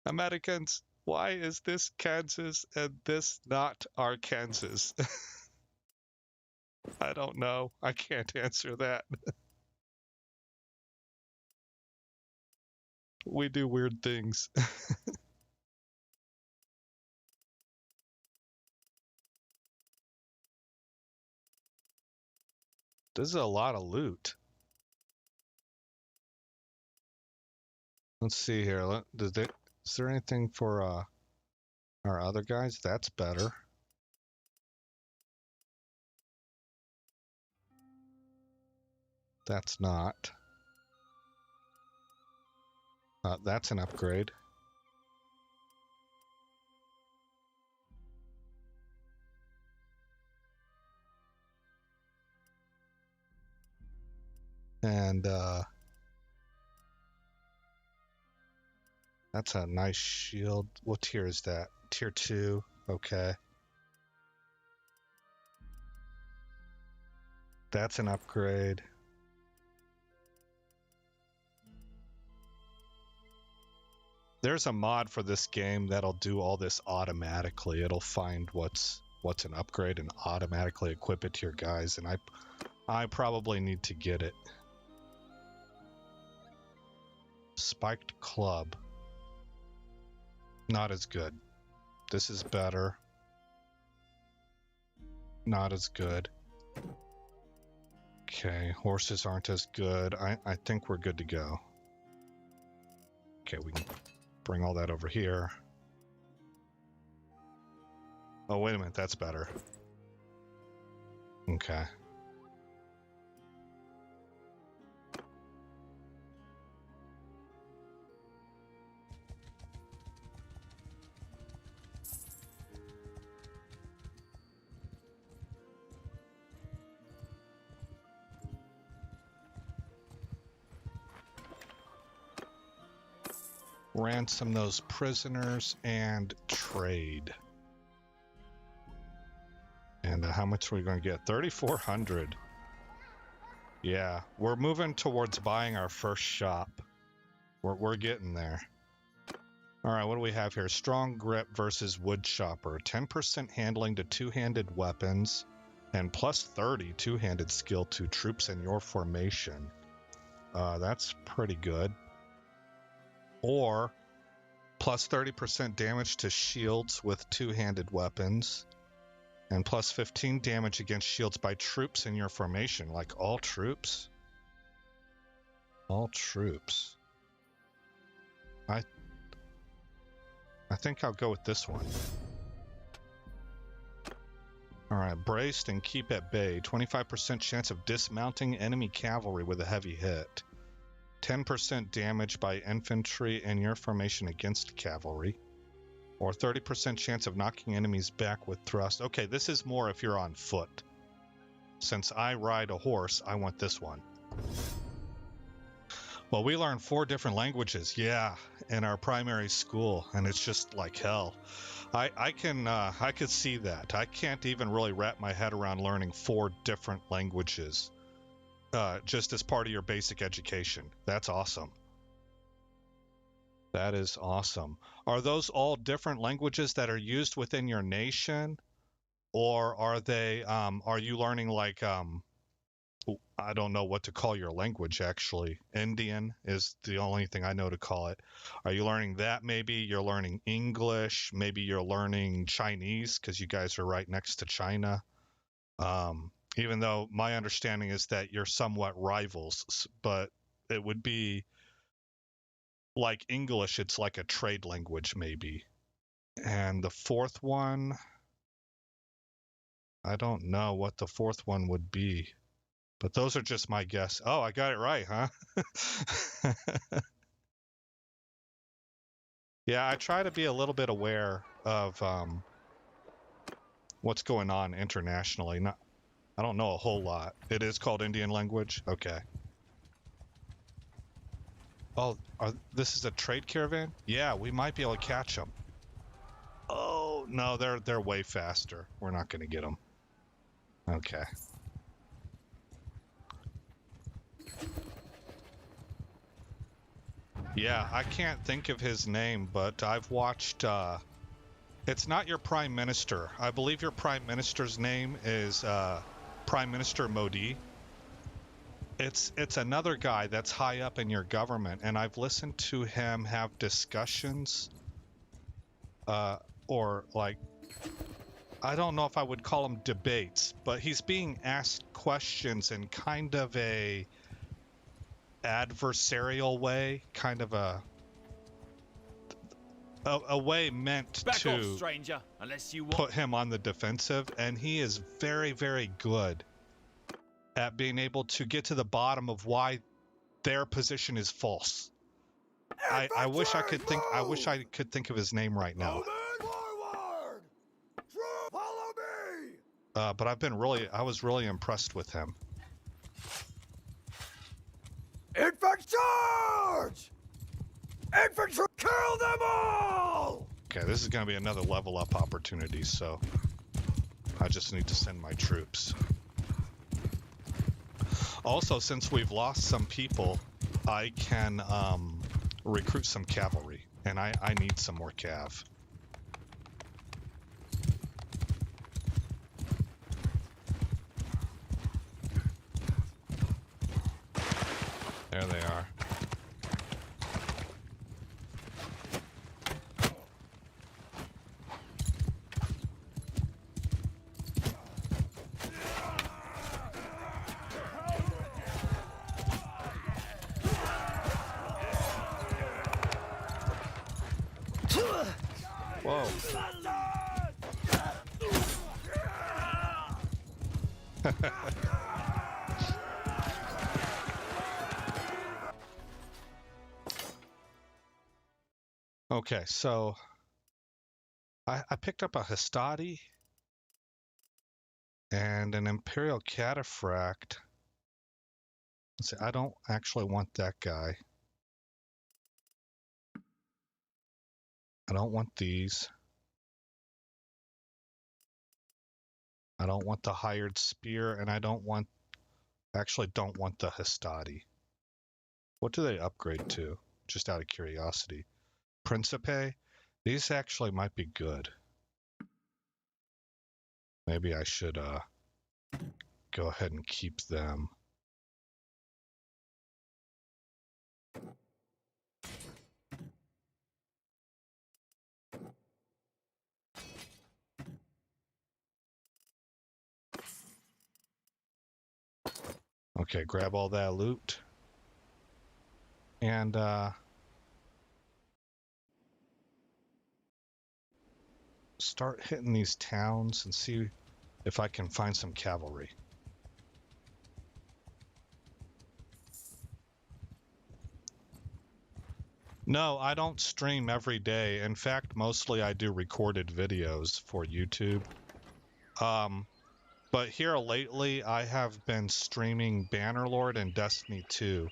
Americans, why is this Kansas and this not Arkansas? I don't know. I can't answer that. We do weird things. This is a lot of loot. Let's see here. Is there anything for our other guys? That's better. That's not. That's an upgrade. And that's a nice shield. What tier is that? Tier 2. Okay. That's an upgrade. There's a mod for this game that'll do all this automatically. It'll find what's an upgrade and automatically equip it to your guys, and I probably need to get it. Spiked club. Not as good. This is better. Not as good. Okay, horses aren't as good. I think we're good to go. Okay, we can bring all that over here. Oh, wait a minute, that's better. Okay. Ransom those prisoners and trade. And how much are we going to get? 3,400. Yeah, we're moving towards buying our first shop. We're getting there. All right, what do we have here? Strong grip versus wood chopper. 10% handling to two-handed weapons, and plus 30 two-handed skill to troops in your formation. That's pretty good. Or plus 30% damage to shields with two-handed weapons, and plus 15 damage against shields by troops in your formation. Like all troops? All troops. I think I'll go with this one. Alright, braced and keep at bay. 25% chance of dismounting enemy cavalry with a heavy hit. 10% damage by infantry in your formation against cavalry. Or 30% chance of knocking enemies back with thrust. Okay, this is more if you're on foot. Since I ride a horse, I want this one. Well, we learn 4 different languages, yeah, in our primary school, and it's just like hell. I could see that. I can't even really wrap my head around learning 4 different languages, just as part of your basic education. That's awesome. That is awesome. Are those all different languages that are used within your nation, or are they? Are you learning like I don't know what to call your language, actually. Indian is the only thing I know to call it. Are you learning that maybe? You're learning English. Maybe you're learning Chinese because you guys are right next to China. Even though my understanding is that you're somewhat rivals, but it would be like English. It's like a trade language maybe. And the fourth one, I don't know what the fourth one would be. But those are just my guess. Oh, I got it right, huh? Yeah, I try to be a little bit aware of what's going on internationally. I don't know a whole lot. It is called Indian language? Okay. Oh, this is a trade caravan? Yeah, we might be able to catch them. Oh, no, they're way faster. We're not going to get them. Okay. Yeah, I can't think of his name, but I've watched, it's not your prime minister. I believe your prime minister's name is, Prime Minister Modi. It's another guy that's high up in your government, and I've listened to him have discussions, or like, I don't know if I would call them debates, but he's being asked questions in kind of a adversarial way, kind of a way meant Back off, to stranger, unless you want. put him on the defensive, and he is very, very good at being able to get to the bottom of why their position is false. I wish I could think. I wish I could think of his name right now. Bowman, forward! Troop, follow me! But I was really impressed with him. Infantry charge! Infantry, kill them all! Okay, this is going to be another level up opportunity, so I just need to send my troops. Also, since we've lost some people, I can recruit some cavalry, and I need some more cav. There they are. Whoa. Okay, so I picked up a Hastati and an Imperial Cataphract. Let's see, I don't actually want that guy. I don't want these. I don't want the hired spear, and I don't want the Hastati. What do they upgrade to? Just out of curiosity. Principe? These actually might be good. Maybe I should go ahead and keep them. Okay, grab all that loot. And start hitting these towns and see if I can find some cavalry. No, I don't stream every day. In fact, mostly I do recorded videos for YouTube. But here lately, I have been streaming BannerLord and Destiny 2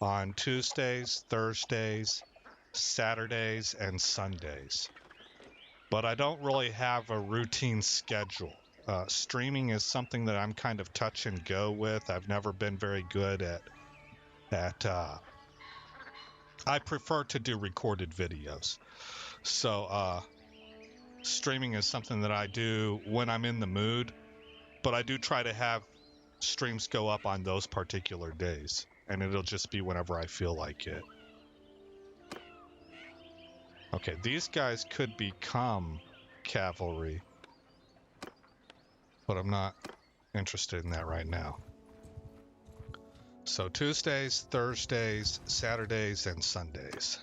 on Tuesdays, Thursdays, Saturdays, and Sundays. But I don't really have a routine schedule. Streaming is something that I'm kind of touch and go with. I've never been very good at I prefer to do recorded videos. So streaming is something that I do when I'm in the mood, but I do try to have streams go up on those particular days, and it'll just be whenever I feel like it. Okay, these guys could become cavalry, but I'm not interested in that right now. So Tuesdays, Thursdays, Saturdays, and Sundays.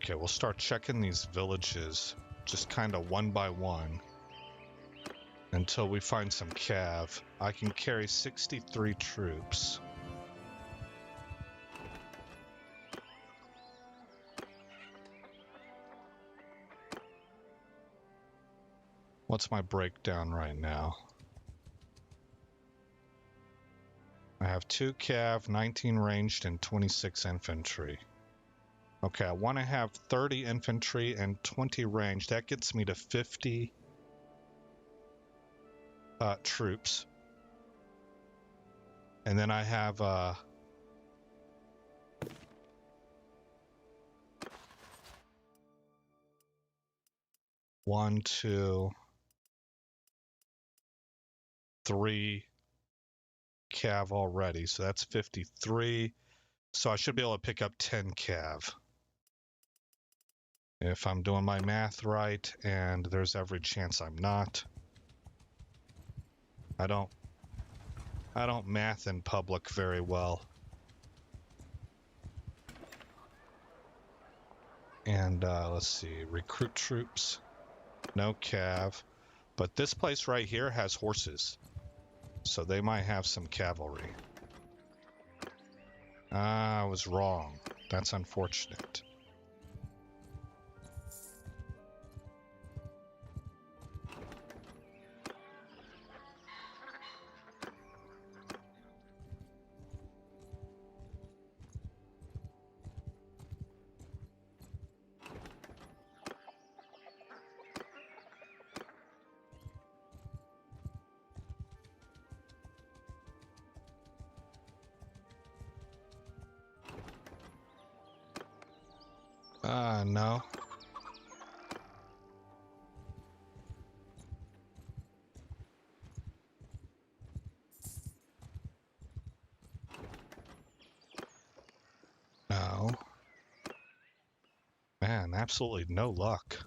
Okay, we'll start checking these villages just kind of one by one until we find some cav. I can carry 63 troops. What's my breakdown right now? I have 2 cav, 19 ranged, and 26 infantry. Okay, I want to have 30 infantry and 20 ranged. That gets me to 50 troops. And then I have 1, 2, 3 cav already, so that's 53. So I should be able to pick up 10 cav. If I'm doing my math right, and there's every chance I'm not. I don't math in public very well. And let's see, recruit troops, no cav. But this place right here has horses, so they might have some cavalry. I was wrong. That's unfortunate. No. No. Man, absolutely no luck.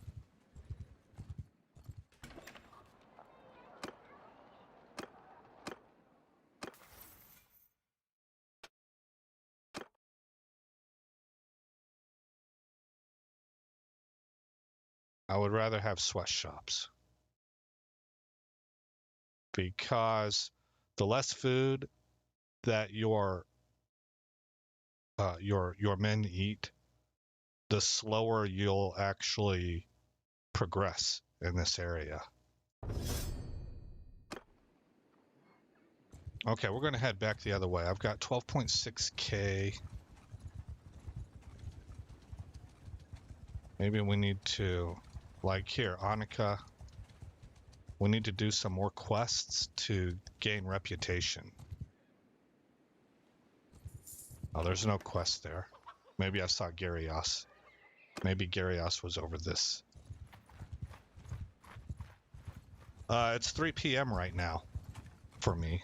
I would rather have sweatshops. Because the less food that your men eat, the slower you'll actually progress in this area. Okay, we're going to head back the other way. I've got 12.6k. Maybe we need to, like here, Annika, we need to do some more quests to gain reputation. Oh, there's no quest there. Maybe I saw Gyrios. Maybe Gyrios was over this. It's 3 p.m. right now for me.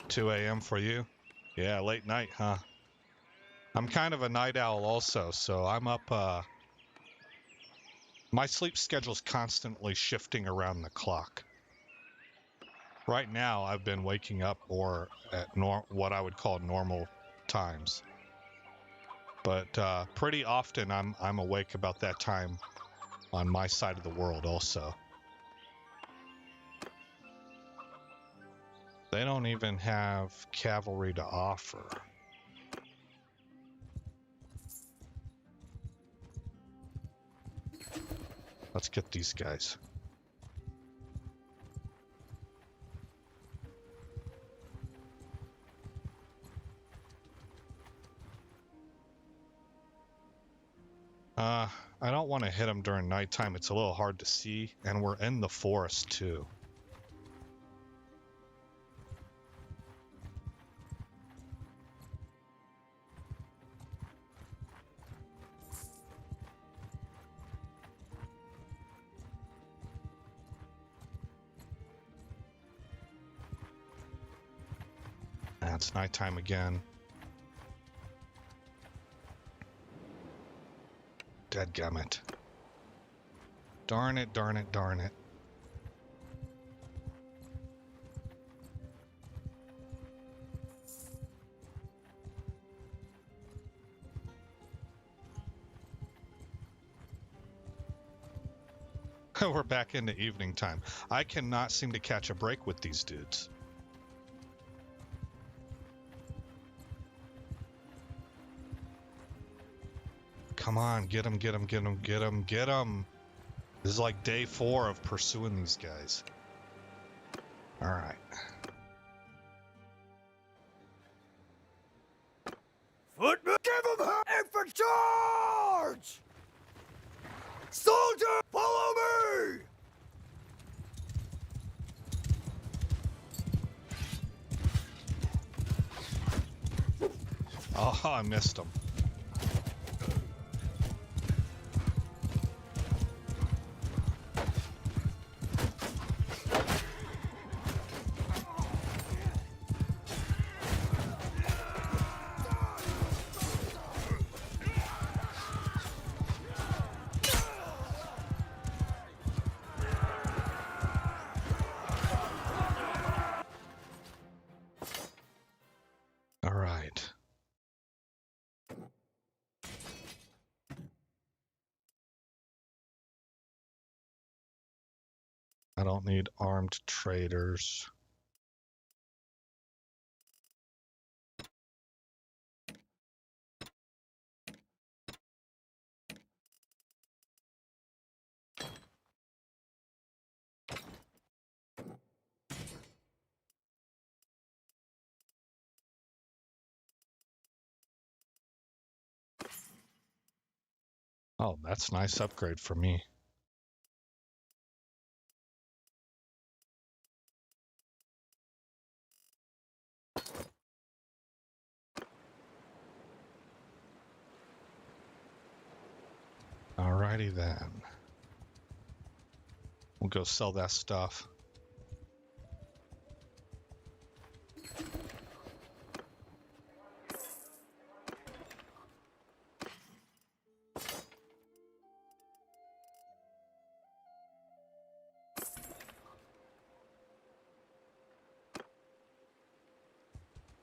$2 a.m. for you? Yeah, late night, huh? I'm kind of a night owl also, so I'm up, my sleep schedule's constantly shifting around the clock. Right now, I've been waking up more at what I would call normal times. But pretty often I'm awake about that time on my side of the world also. They don't even have cavalry to offer. Let's get these guys. I don't want to hit them during nighttime. It's a little hard to see, and we're in the forest too. It's nighttime again. Dadgummit. Darn it, darn it, darn it. We're back into evening time. I cannot seem to catch a break with these dudes. come on, get him, get him, get him, get him, get him. This is like day 4 of pursuing these guys. All right. Footman, give him her infantry charge! Soldier, follow me! Oh, I missed him. All right. I don't need armed traders. Oh, that's a nice upgrade for me. Alrighty then. We'll go sell that stuff.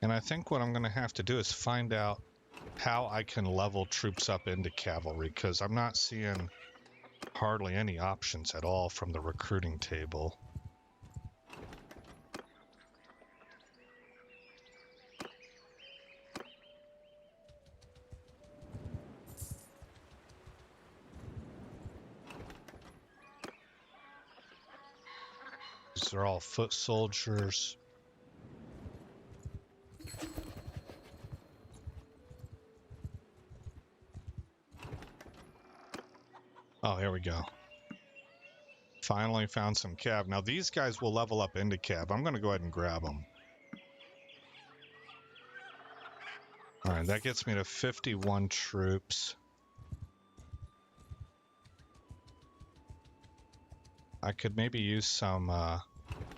And I think what I'm going to have to do is find out how I can level troops up into cavalry, because I'm not seeing hardly any options at all from the recruiting table. These are all foot soldiers. Oh, here we go. Finally found some cav. Now these guys will level up into cav. I'm going to go ahead and grab them. All right, that gets me to 51 troops. I could maybe use some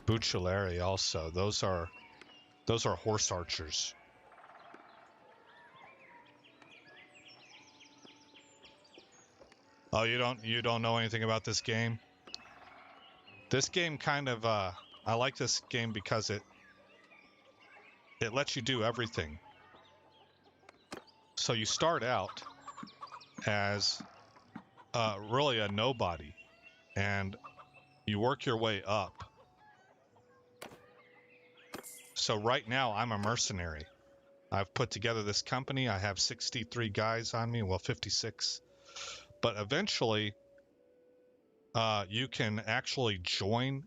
Bucciolari also. Those are horse archers. Oh, you don't know anything about this game? This game kind of I like this game because it lets you do everything. So you start out as really a nobody, and you work your way up. So right now I'm a mercenary. I've put together this company. I have 63 guys on me, well 56. But eventually you can actually join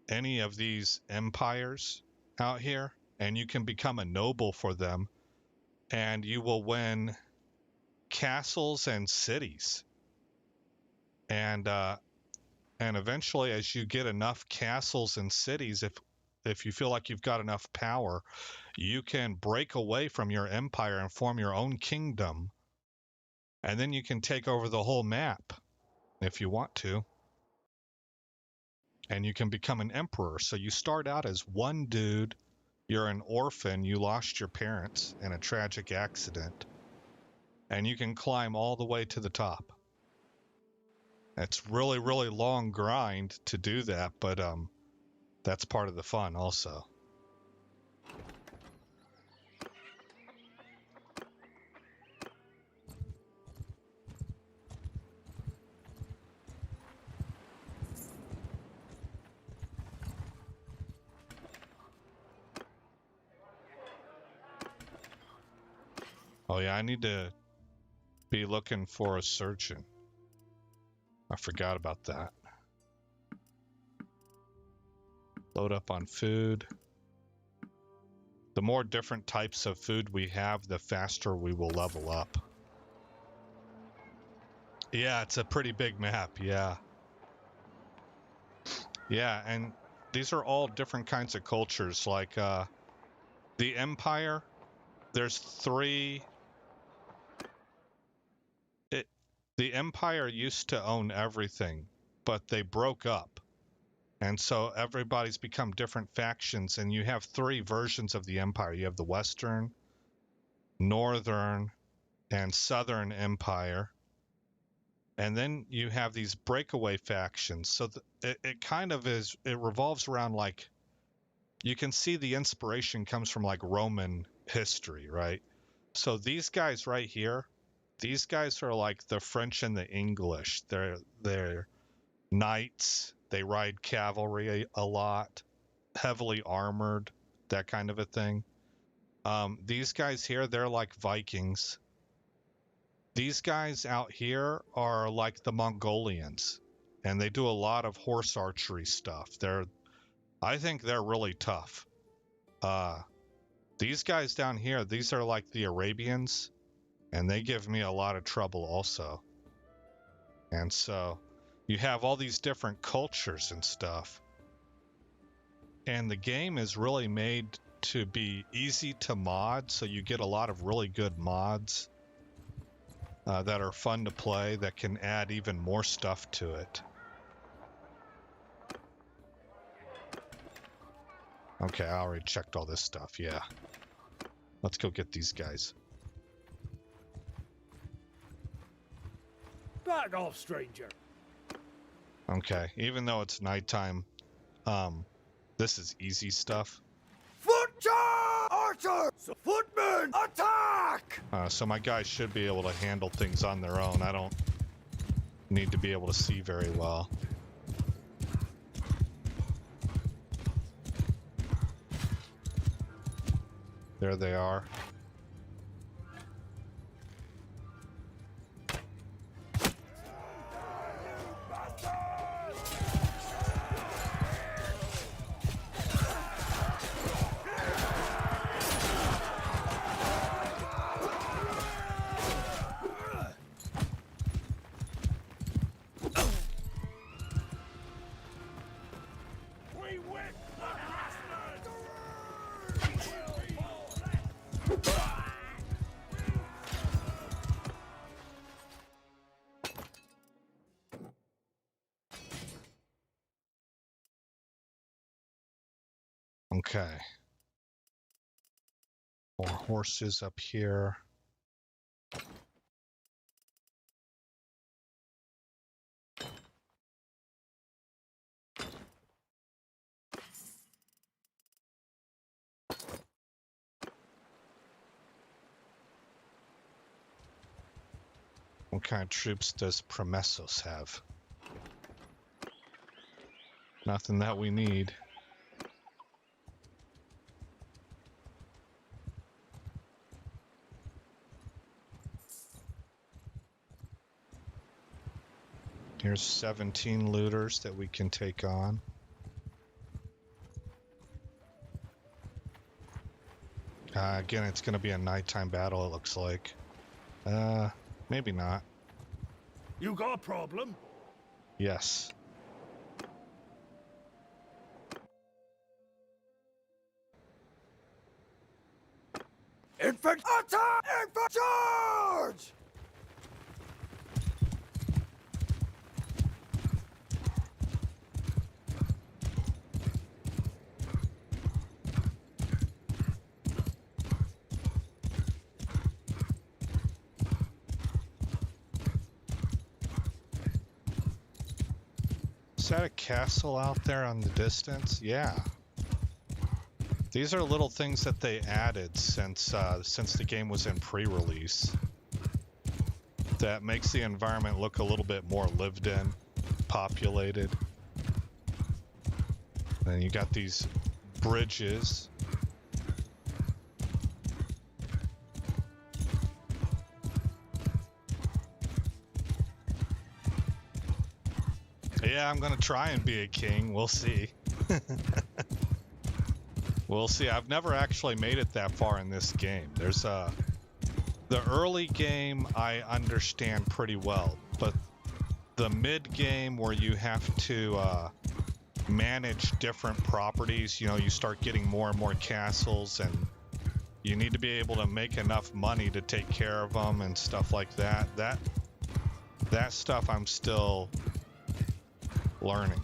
any of these empires out here, and you can become a noble for them, and you will win castles and cities. And eventually, as you get enough castles and cities, if you feel like you've got enough power, you can break away from your empire and form your own kingdom, and then you can take over the whole map if you want to. And you can become an emperor. So you start out as one dude. You're an orphan. You lost your parents in a tragic accident. And you can climb all the way to the top. It's really, really long grind to do that, but that's part of the fun also. Oh yeah, I need to be looking for a surgeon. I forgot about that. Load up on food. The more different types of food we have, the faster we will level up. Yeah, it's a pretty big map, yeah. Yeah, and these are all different kinds of cultures, like the Empire, there's three... The Empire used to own everything, but they broke up. And so everybody's become different factions, and you have three versions of the Empire. You have the Western, Northern, and Southern Empire. And then you have these breakaway factions. So it kind of is, it revolves around, like, you can see the inspiration comes from like Roman history, right? So these guys right here, these guys are like the French and the English. They're knights. They ride cavalry a lot, heavily armored, that kind of a thing. These guys here, they're like Vikings. These guys out here are like the Mongolians, and they do a lot of horse archery stuff. I think they're really tough. These guys down here, these are like the Arabians, and they give me a lot of trouble also. And so you have all these different cultures and stuff. And the game is really made to be easy to mod, so you get a lot of really good mods that are fun to play, that can add even more stuff to it. Okay, I already checked all this stuff, yeah. Let's go get these guys. Back off, stranger. Okay, even though it's nighttime, this is easy stuff. Foot charge! Archer! So footmen, attack! So my guys should be able to handle things on their own. I don't need to be able to see very well. There they are. Okay. More horses up here. What kind of troops does Promesos have? Nothing that we need. Here's 17 looters that we can take on. Again, it's going to be a nighttime battle, it looks like. Maybe not. You got a problem? Yes. Infant attack! Infant charge! Is that a castle out there on the distance? Yeah. These are little things that they added since the game was in pre-release. That makes the environment look a little bit more lived in, populated. Then you got these bridges. Yeah, I'm gonna try and be a king. We'll see. We'll see. I've never actually made it that far in this game. There's the early game I understand pretty well, but the mid game where you have to manage different properties, you know, you start getting more and more castles, and you need to be able to make enough money to take care of them and stuff like that. That stuff I'm still learning.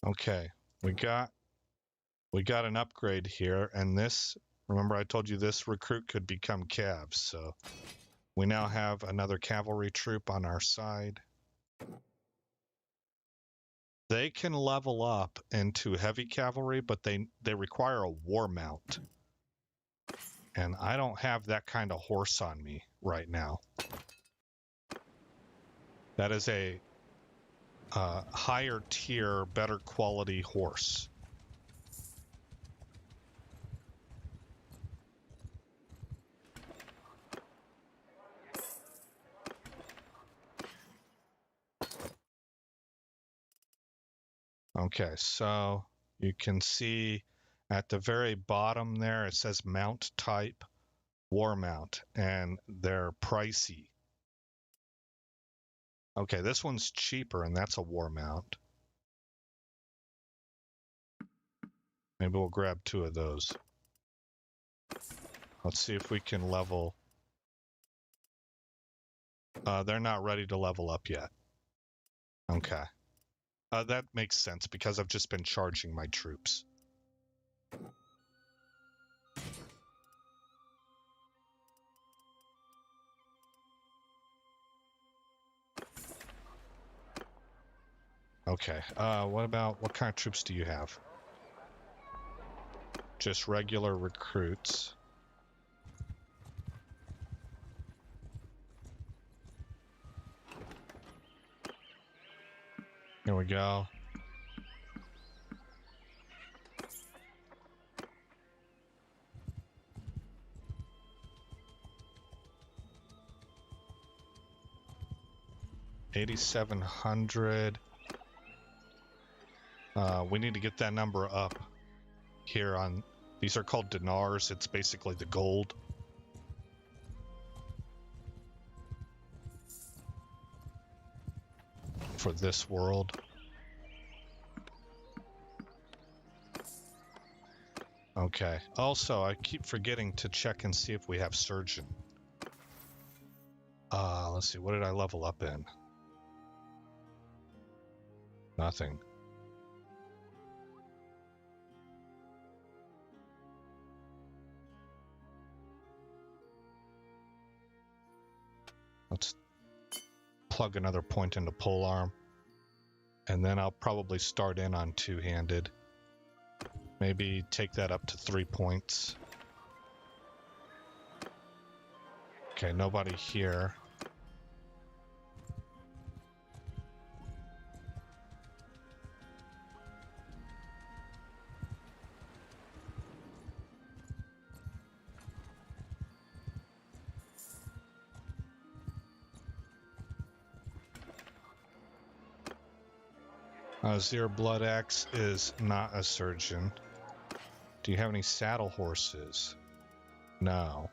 Okay, we got an upgrade here, and this, remember I told you this recruit could become calves, so we now have another cavalry troop on our side. They can level up into heavy cavalry, but they require a war mount. And I don't have that kind of horse on me right now. That is a higher tier, better quality horse. Okay, so you can see at the very bottom there, it says mount type, war mount, and they're pricey. Okay, this one's cheaper, and that's a war mount. Maybe we'll grab 2 of those. Let's see if we can level. They're not ready to level up yet. Okay. That makes sense because I've just been charging my troops. Okay, what kind of troops do you have? Just regular recruits. Here we go. $8,700. We need to get that number up here on, these are called dinars. It's basically the gold. For this world. Okay. Also, I keep forgetting to check and see if we have surgeon. Let's see. What did I level up in? Nothing. Let's plug another point into polearm. And then I'll probably start in on two-handed. Maybe take that up to 3 points. Okay, nobody here. Zero Blood Axe is not a surgeon. Do you have any saddle horses? No.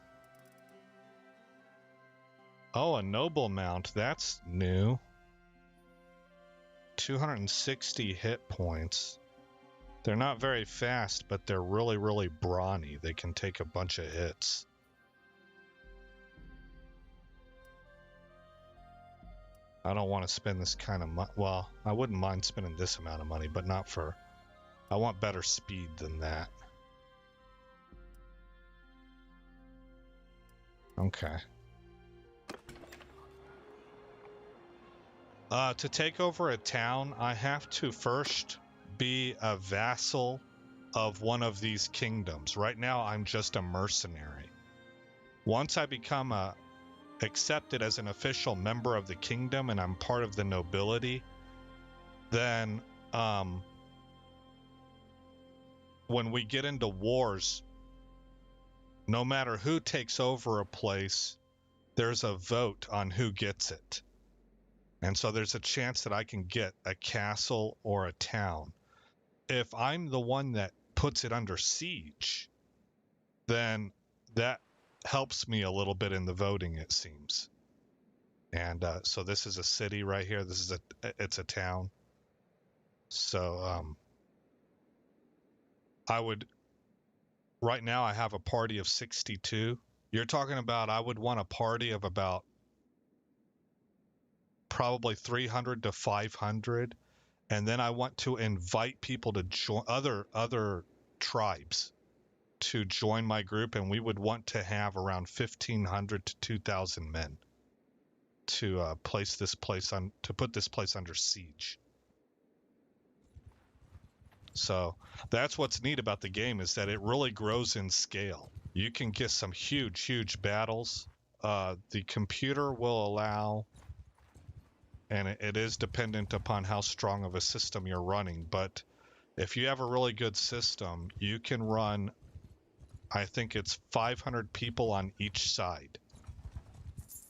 Oh, a noble mount. That's new. 260 hit points. They're not very fast, but they're really, really brawny. They can take a bunch of hits. I don't want to spend this kind of money. Well, I wouldn't mind spending this amount of money, but not for... I want better speed than that. Okay. To take over a town, I have to first be a vassal of one of these kingdoms. Right now, I'm just a mercenary. Once I become accepted as an official member of the kingdom and I'm part of the nobility, then when we get into wars, no matter who takes over a place, there's a vote on who gets it. And so there's a chance that I can get a castle or a town. If I'm the one that puts it under siege, then that helps me a little bit in the voting, it seems. And so this is a city right here. It's a town. So right now I have a party of 62. You're talking about I would want a party of about probably 300 to 500. And then I want to invite people to join other tribes to join my group, and we would want to have around 1,500 to 2,000 men to put this place under siege. So that's what's neat about the game, is that it really grows in scale. You can get some huge battles. The computer will allow, and it is dependent upon how strong of a system you're running, but if you have a really good system, you can run, I think it's 500 people on each side.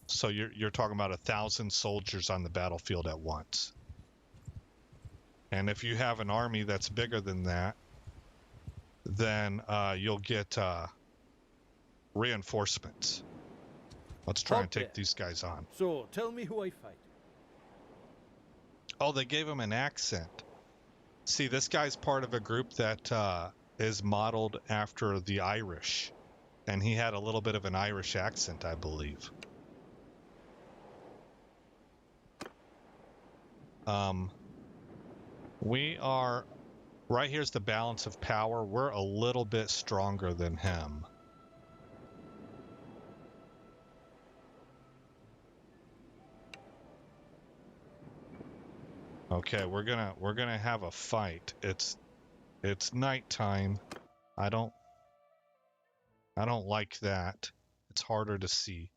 So you're talking about 1,000 soldiers on the battlefield at once. And if you have an army that's bigger than that, then you'll get reinforcements. Let's try and take these guys on. So, tell me who I fight. Oh, they gave him an accent. See, this guy's part of a group that is modeled after the Irish, and he had a little bit of an Irish accent, I believe. We are, right here's the balance of power. We're a little bit stronger than him. Okay, we're gonna have a fight. It's nighttime. I don't like that. It's harder to see.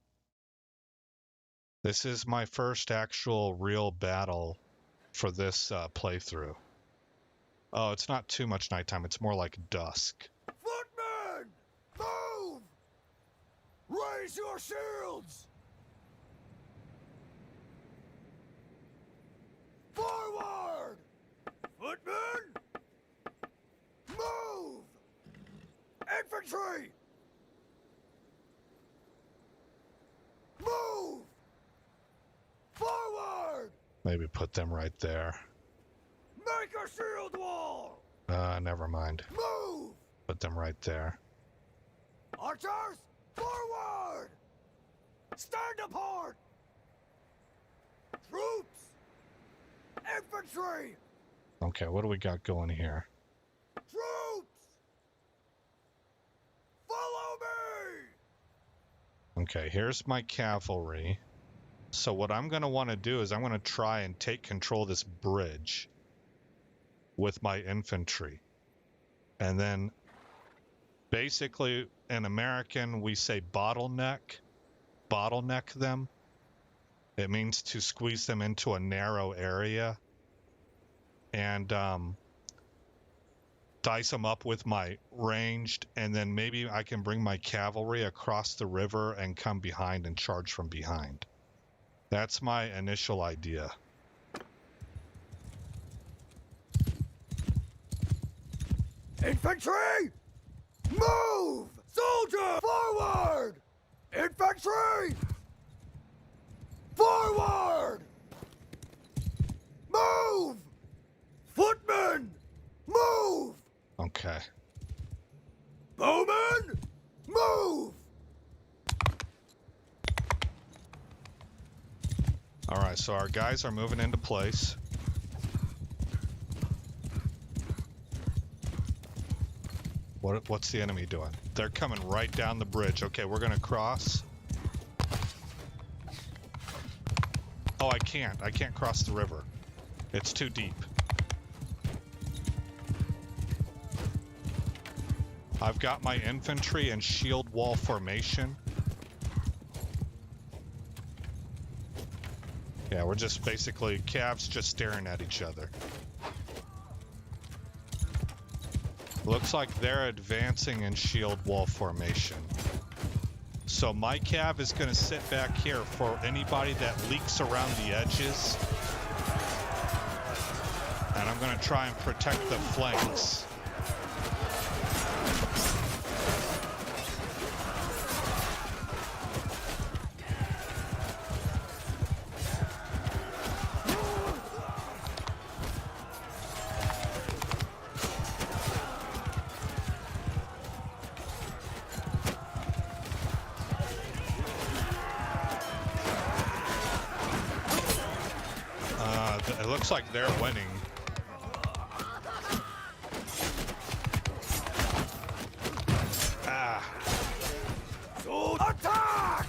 This is my first actual real battle for this playthrough. Oh, it's not too much nighttime. It's more like dusk. Footmen! Move! Raise your shields! Forward! Footmen! Move! Infantry! Move! Forward! Maybe put them right there. Make a shield wall! Never mind. Move! Put them right there. Archers, forward! Stand apart! Troops! Infantry! Okay, what do we got going here? Troops! Follow me! Okay, here's my cavalry. So what I'm going to want to do is I'm going to try and take control of this bridge with my infantry. And then basically in American we say bottleneck them. It means to squeeze them into a narrow area and dice them up with my ranged, and then maybe I can bring my cavalry across the river and come behind and charge from behind. That's my initial idea. Infantry! Move! Soldier! Forward! Infantry! Forward! Move! Footmen! Move! Okay. Bowmen! Move! All right, so our guys are moving into place. What's the enemy doing? They're coming right down the bridge. Okay, we're gonna cross. Oh, I can't cross the river. It's too deep. I've got my infantry in shield wall formation. Yeah, we're just basically calves just staring at each other. Looks like they're advancing in shield wall formation. So my cav is going to sit back here for anybody that leaks around the edges. And I'm going to try and protect the flanks. It looks like they're winning. Ah. So attack!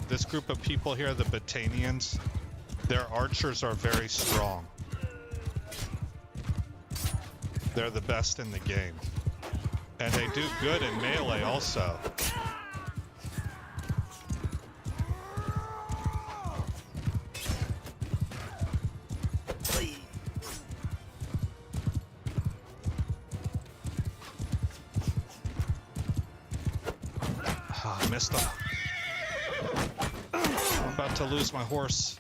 This group of people here, the Batanians, their archers are very strong. They're the best in the game. And they do good in melee also. I missed them. I'm about to lose my horse.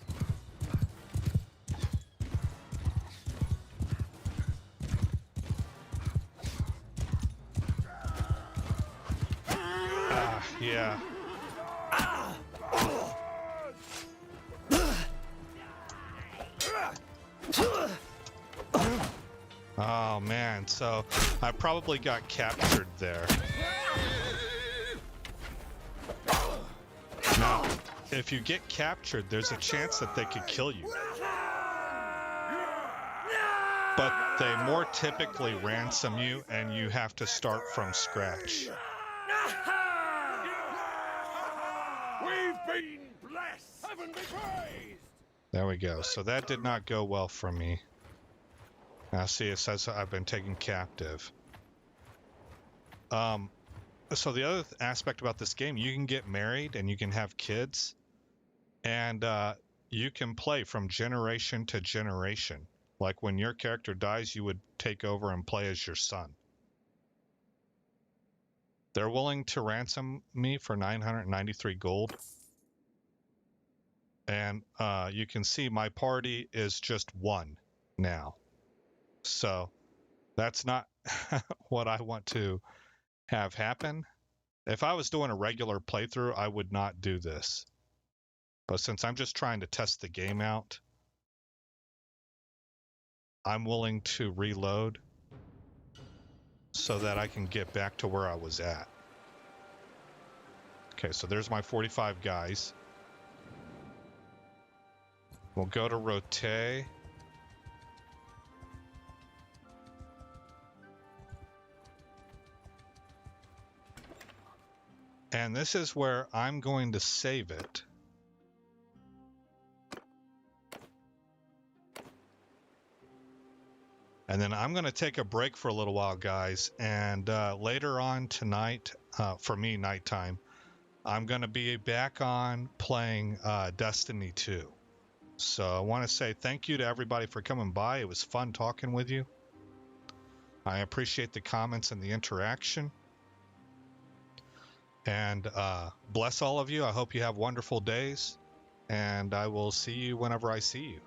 Yeah. Oh man, so I probably got captured there. Now, if you get captured, there's a chance that they could kill you. But they more typically ransom you and you have to start from scratch. We've been blessed! Heaven be praised! There we go. So that did not go well for me. Now see, it says I've been taken captive. So the other aspect about this game, you can get married and you can have kids. And you can play from generation to generation. Like when your character dies, you would take over and play as your son. They're willing to ransom me for 993 gold. And you can see my party is just one now. So that's not what I want to have happen. If I was doing a regular playthrough, I would not do this. But since I'm just trying to test the game out, I'm willing to reload so that I can get back to where I was at. Okay, so there's my 45 guys. We'll go to Rote. And this is where I'm going to save it. And then I'm going to take a break for a little while, guys. And later on tonight, for me, nighttime, I'm going to be back on playing Destiny 2. So I want to say thank you to everybody for coming by. It was fun talking with you. I appreciate the comments and the interaction. And bless all of you. I hope you have wonderful days. And I will see you whenever I see you.